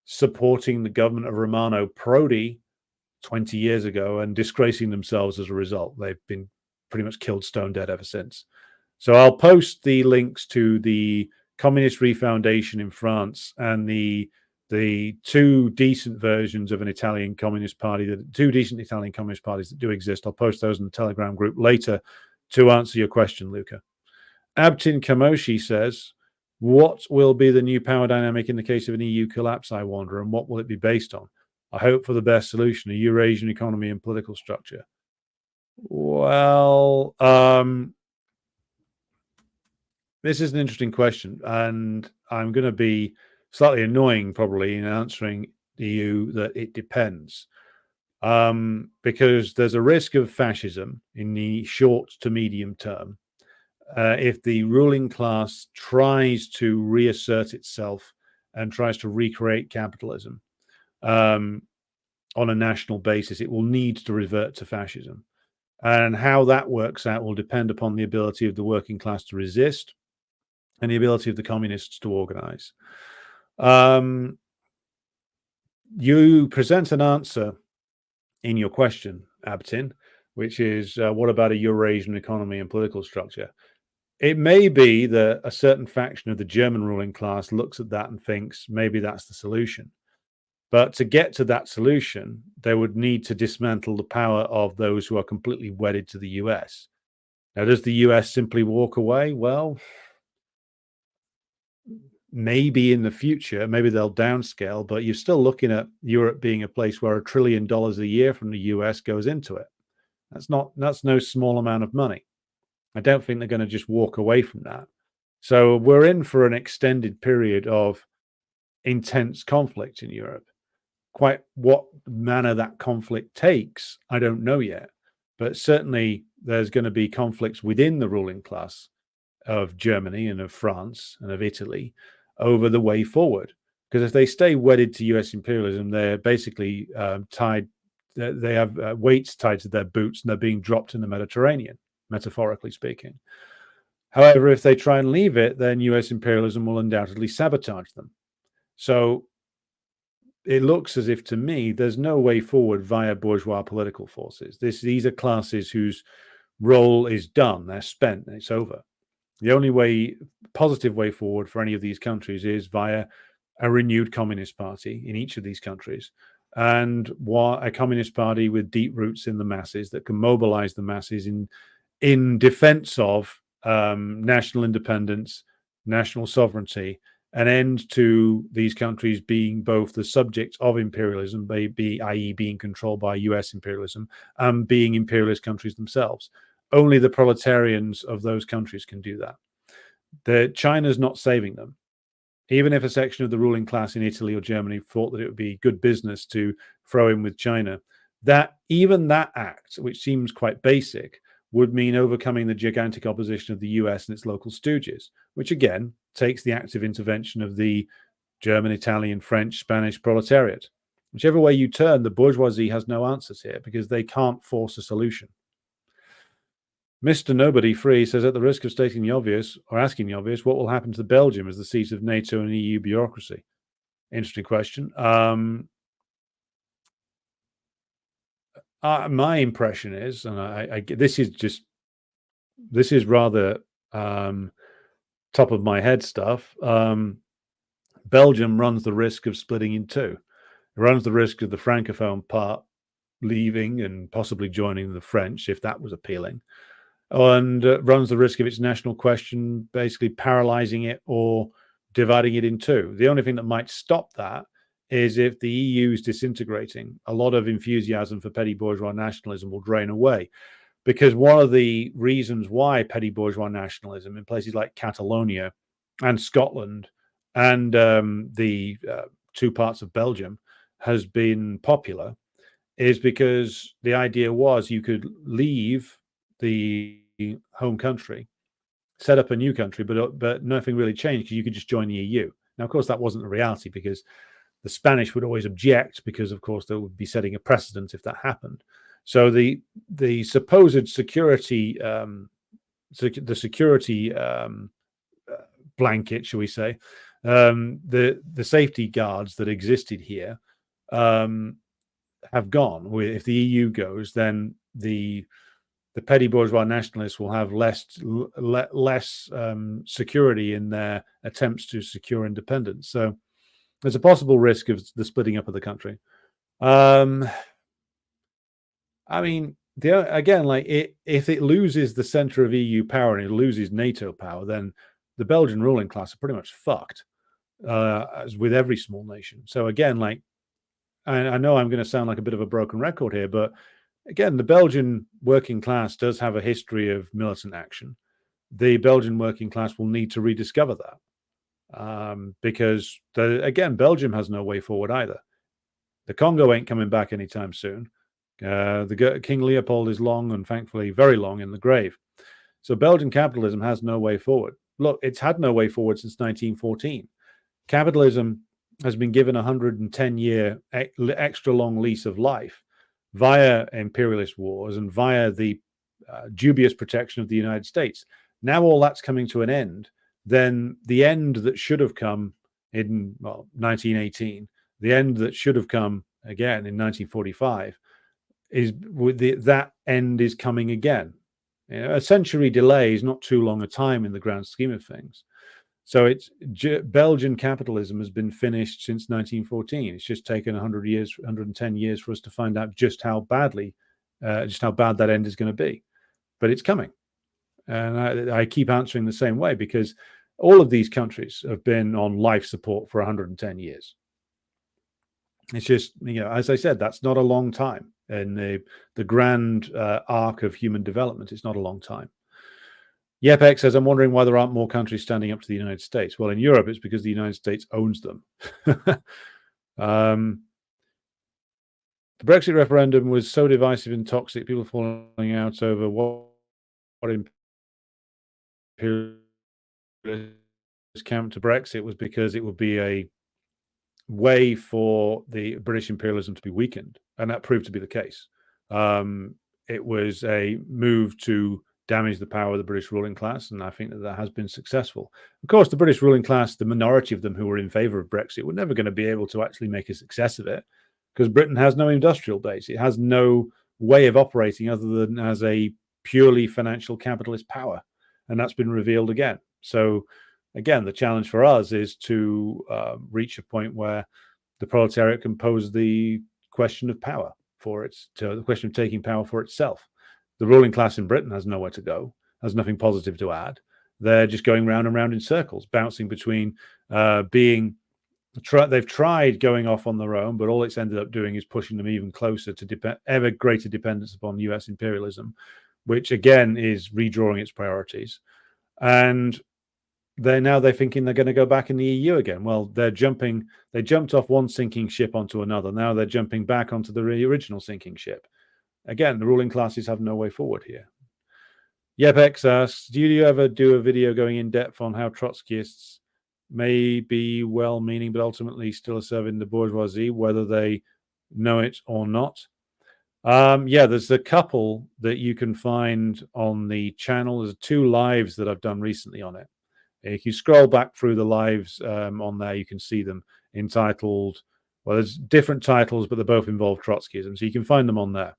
A: supporting the government of Romano Prodi 20 years ago and disgracing themselves as a result. They've been pretty much killed stone dead ever since. So I'll post the links to the Communist Refoundation in France and the 2 decent versions of an Italian Communist Party, 2 decent Italian Communist parties that do exist. I'll post those in the Telegram group later to answer your question, Luca. Abtin Kamoshi says, what will be the new power dynamic in the case of an EU collapse, I wonder, and what will it be based on? I hope for the best solution, a Eurasian economy and political structure. Well, this is an interesting question, and I'm going to be slightly annoying probably in answering you that it depends. Because there's a risk of fascism in the short to medium term if the ruling class tries to reassert itself and tries to recreate capitalism on a national basis. It will need to revert to fascism. And how that works out will depend upon the ability of the working class to resist and the ability of the communists to organize. You present an answer in your question, Abtin, which is what about a Eurasian economy and political structure? It may be that a certain faction of the German ruling class looks at that and thinks maybe that's the solution. But to get to that solution, they would need to dismantle the power of those who are completely wedded to the US. Now, does the US simply walk away? Well, maybe in the future, maybe they'll downscale, but you're still looking at Europe being a place where $1 trillion a year from the US goes into it. That's no small amount of money. I don't think they're going to just walk away from that. So we're in for an extended period of intense conflict in Europe. Quite what manner that conflict takes, I don't know yet. But certainly there's going to be conflicts within the ruling class of Germany and of France and of Italy over the way forward. Because if they stay wedded to US imperialism, they're basically tied, they have weights tied to their boots and they're being dropped in the Mediterranean, metaphorically speaking. However, if they try and leave it, then US imperialism will undoubtedly sabotage them. So it looks as if, to me, there's no way forward via bourgeois political forces. These are classes whose role is done, they're spent, it's over. The only positive way forward for any of these countries is via a renewed communist party in each of these countries, and a communist party with deep roots in the masses that can mobilize the masses in defense of national independence, national sovereignty, an end to these countries being both the subject of imperialism, i.e. being controlled by US imperialism, and being imperialist countries themselves. Only the proletarians of those countries can do that. China's not saving them. Even if a section of the ruling class in Italy or Germany thought that it would be good business to throw in with China, even that act, which seems quite basic, would mean overcoming the gigantic opposition of the US and its local stooges, which again takes the active intervention of the German, Italian, French, Spanish proletariat. Whichever way you turn, the bourgeoisie has no answers here because they can't force a solution. Mr. Nobody Free says, at the risk of stating the obvious or asking the obvious, what will happen to Belgium as the seat of NATO and EU bureaucracy? Interesting question. My impression is, and this is rather top of my head stuff. Belgium runs the risk of splitting in two. It runs the risk of the Francophone part leaving and possibly joining the French, if that was appealing, and runs the risk of its national question basically paralyzing it or dividing it in two. The only thing that might stop that is if the EU is disintegrating. A lot of enthusiasm for petty bourgeois nationalism will drain away, because one of the reasons why petty bourgeois nationalism in places like Catalonia and Scotland and the two parts of Belgium has been popular is because the idea was you could leave the home country, set up a new country, but nothing really changed because you could just join the EU. Now, of course, that wasn't the reality, because the Spanish would always object, because, of course, they would be setting a precedent if that happened. So the supposed security, blanket, shall we say, the safety guards that existed here have gone. If the EU goes, then the petty bourgeois nationalists will have less security in their attempts to secure independence. So there's a possible risk of the splitting up of the country. I mean, if it loses the center of EU power and it loses NATO power, then the Belgian ruling class are pretty much fucked, as with every small nation. So again, I know I'm going to sound like a bit of a broken record here, but again, the Belgian working class does have a history of militant action. The Belgian working class will need to rediscover that, because again, Belgium has no way forward either. The Congo ain't coming back anytime soon. King Leopold is long, and thankfully very long, in the grave. So Belgian capitalism has no way forward. Look, it's had no way forward since 1914. Capitalism has been given a 110-year extra long lease of life via imperialist wars and via the dubious protection of the United States. Now all that's coming to an end. Then the end that should have come in 1918, the end that should have come again in 1945, is that end is coming again. A century delay is not too long a time in the grand scheme of things. So Belgian capitalism has been finished since 1914. It's just taken 110 years for us to find out just how bad that end is going to be. But it's coming. And I keep answering the same way, because All of these countries have been on life support for 110 years. It's just, as I said, that's not a long time in the grand arc of human development. It's not a long time. Yepek says, I'm wondering why there aren't more countries standing up to the United States. Well, in Europe, it's because the United States owns them. The Brexit referendum was so divisive and toxic, people falling out over what imperialist camp to Brexit was because it would be a way for the British imperialism to be weakened, and that proved to be the case. It was a move to damage the power of the British ruling class, and I think that has been successful. Of course, the British ruling class, the minority of them who were in favor of Brexit, were never going to be able to actually make a success of it, because Britain has no industrial base. It has no way of operating other than as a purely financial capitalist power, and that's been revealed again. So again, the challenge for us is to reach a point where the proletariat can pose the question of power the question of taking power for itself. The ruling class in Britain has nowhere to go, has nothing positive to add. They're just going round and round in circles, bouncing between they've tried going off on their own, but all it's ended up doing is pushing them even closer to ever greater dependence upon US imperialism, which again is redrawing its priorities. And they're thinking they're going to go back in the EU again. Well, they jumped off one sinking ship onto another. Now they're jumping back onto the original sinking ship. Again, the ruling classes have no way forward here. Yepex asks, do you ever do a video going in depth on how Trotskyists may be well-meaning but ultimately still serving the bourgeoisie, whether they know it or not? Yeah, there's a couple that you can find on the channel. There's 2 lives that I've done recently on it. If you scroll back through the lives on there, you can see them entitled, well, there's different titles, but they both involve Trotskyism. So you can find them on there.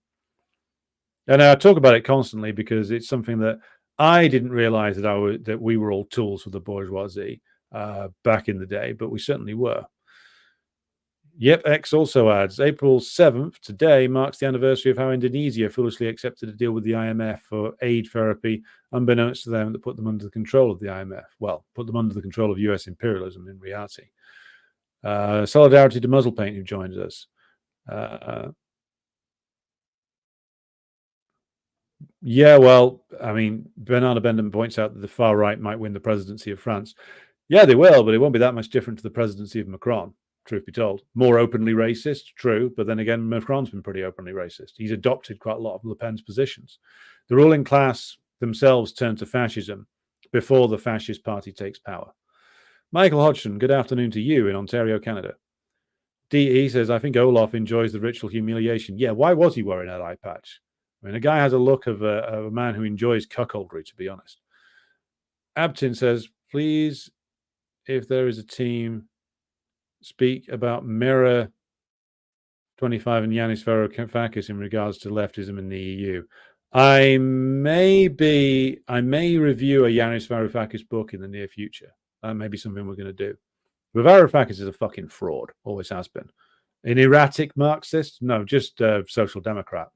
A: And I talk about it constantly because it's something that I didn't realize that we were all tools for the bourgeoisie back in the day, but we certainly were. Yep, X also adds, April 7th, today, marks the anniversary of how Indonesia foolishly accepted a deal with the IMF for aid therapy, unbeknownst to them, that put them under the control of the IMF. Well, put them under the control of US imperialism in reality. Solidarity to Muzzlepaint, who joins us. Yeah, well, I mean, Bernard Bendham points out that the far right might win the presidency of France. Yeah, they will, but it won't be that much different to the presidency of Macron. Truth be told, more openly racist, true, but then again, Macron's been pretty openly racist. He's adopted quite a lot of Le Pen's positions. The ruling class themselves turn to fascism before the fascist party takes power. Michael Hodgson, good afternoon to you in Ontario, Canada. DE says, I think Olaf enjoys the ritual humiliation. Yeah, why was he wearing that eye patch? I mean, the guy has a look of a man who enjoys cuckoldry, to be honest. Abtin says, please, if there is a team, speak about Mirror 25 and Yanis Varoufakis in regards to leftism in the EU. I may review a Yanis Varoufakis book in the near future. That may be something we're going to do. But Varoufakis is a fucking fraud, always has been. An erratic Marxist? No, just a social democrat.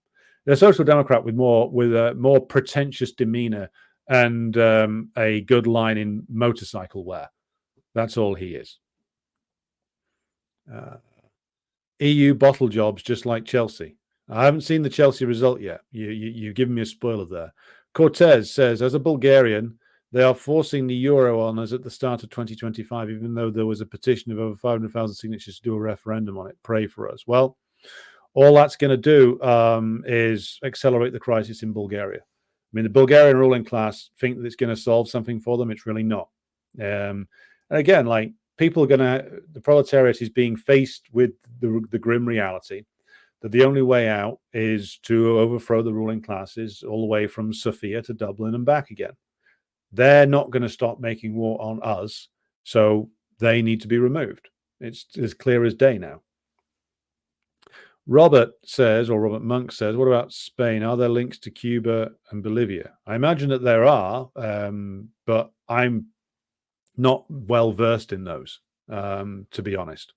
A: A social democrat with a more pretentious demeanor and a good line in motorcycle wear. That's all he is. EU bottle jobs, just like Chelsea. I haven't seen the Chelsea result yet. You've given me a spoiler there. Cortez says, as a Bulgarian, they are forcing the euro on us at the start of 2025, even though there was a petition of over 500,000 signatures to do a referendum on it. Pray for us. Well, all that's going to do is accelerate the crisis in Bulgaria. I mean, the Bulgarian ruling class think that it's going to solve something for them. It's really not. And again, like, the proletariat is being faced with the grim reality that the only way out is to overthrow the ruling classes all the way from Sofia to Dublin and back again. They're not going to stop making war on us, so they need to be removed. It's as clear as day now. Robert Monk says, what about Spain? Are there links to Cuba and Bolivia? I imagine that there are, but I'm not well versed in those, to be honest.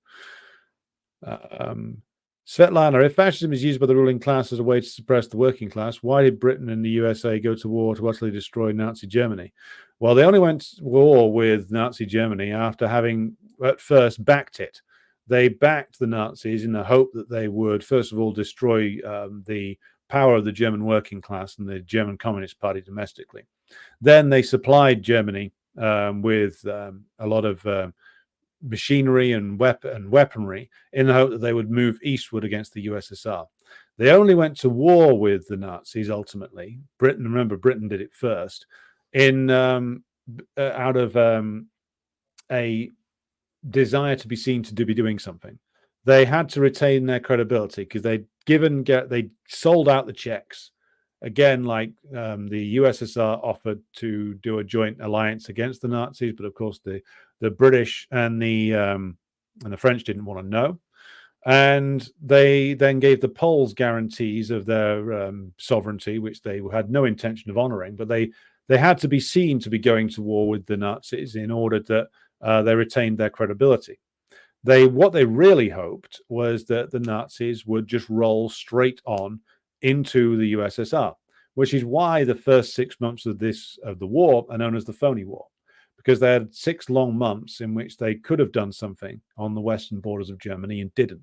A: Svetlana, if fascism is used by the ruling class as a way to suppress the working class, why did Britain and the USA go to war to utterly destroy Nazi Germany? Well, they only went to war with Nazi Germany after having at first backed it. They backed the Nazis in the hope that they would, first of all, destroy the power of the German working class and the German Communist Party domestically. Then they supplied Germany with a lot of machinery and weaponry in the hope that they would move eastward against the USSR. They only went to war with the Nazis ultimately. Britain, remember, Britain did it first, in out of a desire to be seen to be doing something. They had to retain their credibility because they sold out the Czechs. Again, like the USSR offered to do a joint alliance against the Nazis, but of course the British and the French didn't want to know, and they then gave the Poles guarantees of their sovereignty, which they had no intention of honouring. But they had to be seen to be going to war with the Nazis in order that they retained their credibility. What they really hoped was that the Nazis would just roll straight on into the USSR, which is why the first 6 months of the war are known as the phony war, because they had 6 long months in which they could have done something on the western borders of Germany and didn't.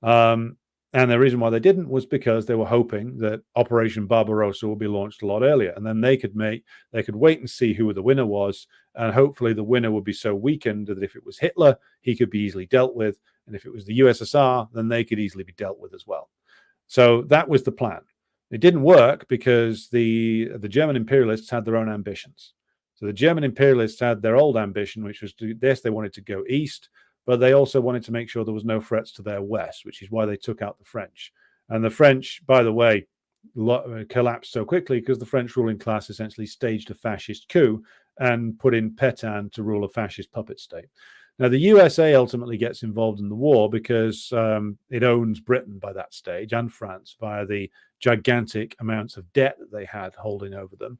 A: And the reason why they didn't was because they were hoping that Operation Barbarossa would be launched a lot earlier, and then they could wait and see who the winner was, and hopefully the winner would be so weakened that if it was Hitler, he could be easily dealt with, and if it was the USSR, then they could easily be dealt with as well. So that was the plan. It didn't work because the German imperialists had their own ambitions. So the German imperialists had their old ambition, which was they wanted to go east, but they also wanted to make sure there was no threats to their west, which is why they took out the French. And the French, by the way, collapsed so quickly because the French ruling class essentially staged a fascist coup and put in Pétain to rule a fascist puppet state. Now, the USA ultimately gets involved in the war because it owns Britain by that stage and France via the gigantic amounts of debt that they had holding over them.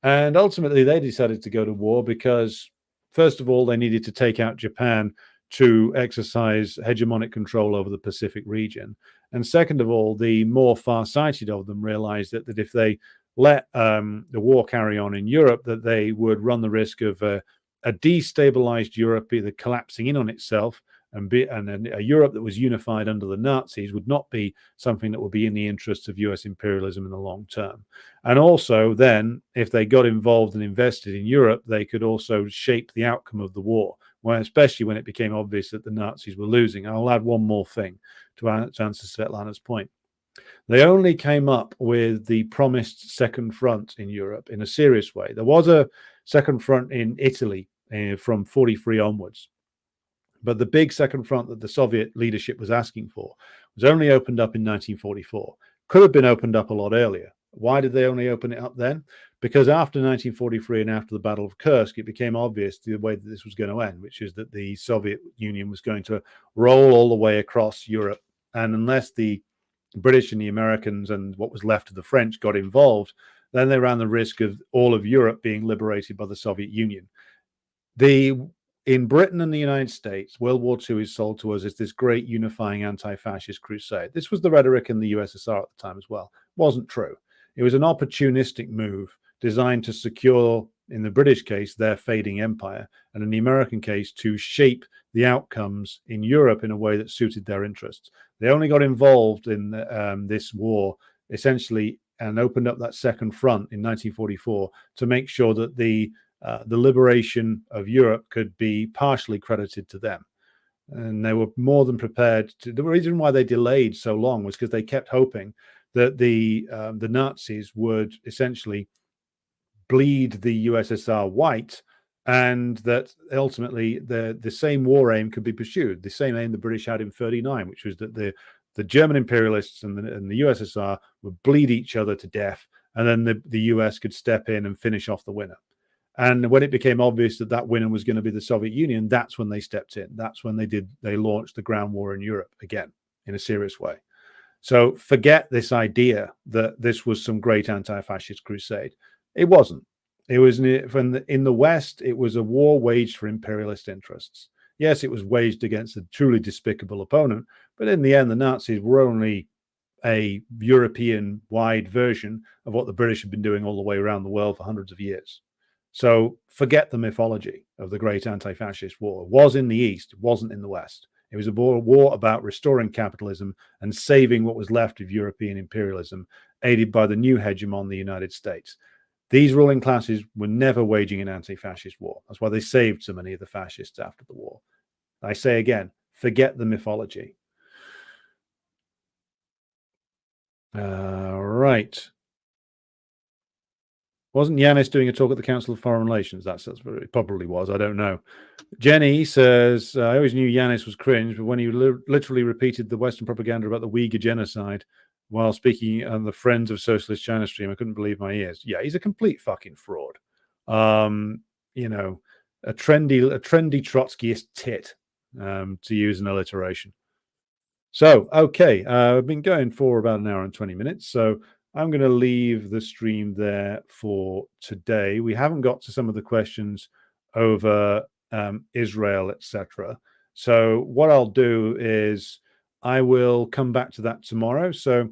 A: And ultimately, they decided to go to war because, first of all, they needed to take out Japan to exercise hegemonic control over the Pacific region. And second of all, the more far-sighted of them realized that if they let the war carry on in Europe, that they would run the risk of a destabilized Europe either collapsing in on itself, and a Europe that was unified under the Nazis would not be something that would be in the interests of US imperialism in the long term. And also then, if they got involved and invested in Europe, they could also shape the outcome of the war, especially when it became obvious that the Nazis were losing. I'll add one more thing to answer Svetlana's point. They only came up with the promised second front in Europe in a serious way. There was a second front in Italy from 1943 onwards. But the big second front that the Soviet leadership was asking for was only opened up in 1944. Could have been opened up a lot earlier. Why did they only open it up then? Because after 1943 and after the Battle of Kursk, it became obvious the way that this was going to end, which is that the Soviet Union was going to roll all the way across Europe. And unless the British and the Americans and what was left of the French got involved, then they ran the risk of all of Europe being liberated by the Soviet Union. In Britain and the United States, World War II is sold to us as this great unifying anti-fascist crusade. This was the rhetoric in the USSR at the time as well. It wasn't true. It was an opportunistic move designed to secure, in the British case, their fading empire, and in the American case, to shape the outcomes in Europe in a way that suited their interests. They only got involved in this war, essentially, and opened up that second front in 1944 to make sure that the liberation of Europe could be partially credited to them. And they were more than prepared to. The reason why they delayed so long was because they kept hoping that the Nazis would essentially bleed the USSR white, and that ultimately the same war aim could be pursued, the same aim the British had in 1939, which was that the German imperialists and the USSR would bleed each other to death, and then the US could step in and finish off the winner. And when it became obvious that that winner was going to be the Soviet Union, that's when they stepped in. That's when they launched the ground war in Europe again in a serious way. So forget this idea that this was some great anti-fascist crusade. It wasn't. It was in the West, it was a war waged for imperialist interests. Yes, it was waged against a truly despicable opponent, but in the end, the Nazis were only a European-wide version of what the British had been doing all the way around the world for hundreds of years. So forget the mythology of the great anti-fascist war. It was in the East, it wasn't in the West. It was a war about restoring capitalism and saving what was left of European imperialism, aided by the new hegemon, the United States. These ruling classes were never waging an anti-fascist war. That's why they saved so many of the fascists after the war. I say again, forget the mythology. Right. Wasn't Yanis doing a talk at the Council of Foreign Relations? That's what it probably was. I don't know. Jenny says, I always knew Yanis was cringe, but when he literally repeated the Western propaganda about the Uyghur genocide while speaking on the Friends of Socialist China stream, I couldn't believe my ears. Yeah, he's a complete fucking fraud. You know, a trendy Trotskyist tit, to use an alliteration. So, okay, I've been going for about an hour and 20 minutes. So I'm going to leave the stream there for today. We haven't got to some of the questions over Israel, etc. So what I'll do is I will come back to that tomorrow. So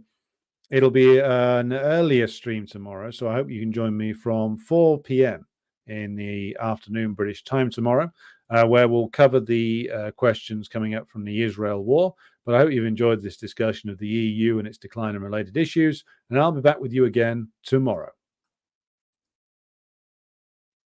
A: it'll be an earlier stream tomorrow. So I hope you can join me from 4 p.m. in the afternoon British time tomorrow, where we'll cover the questions coming up from the Israel war. But I hope you've enjoyed this discussion of the EU and its decline and related issues. And I'll be back with you again tomorrow.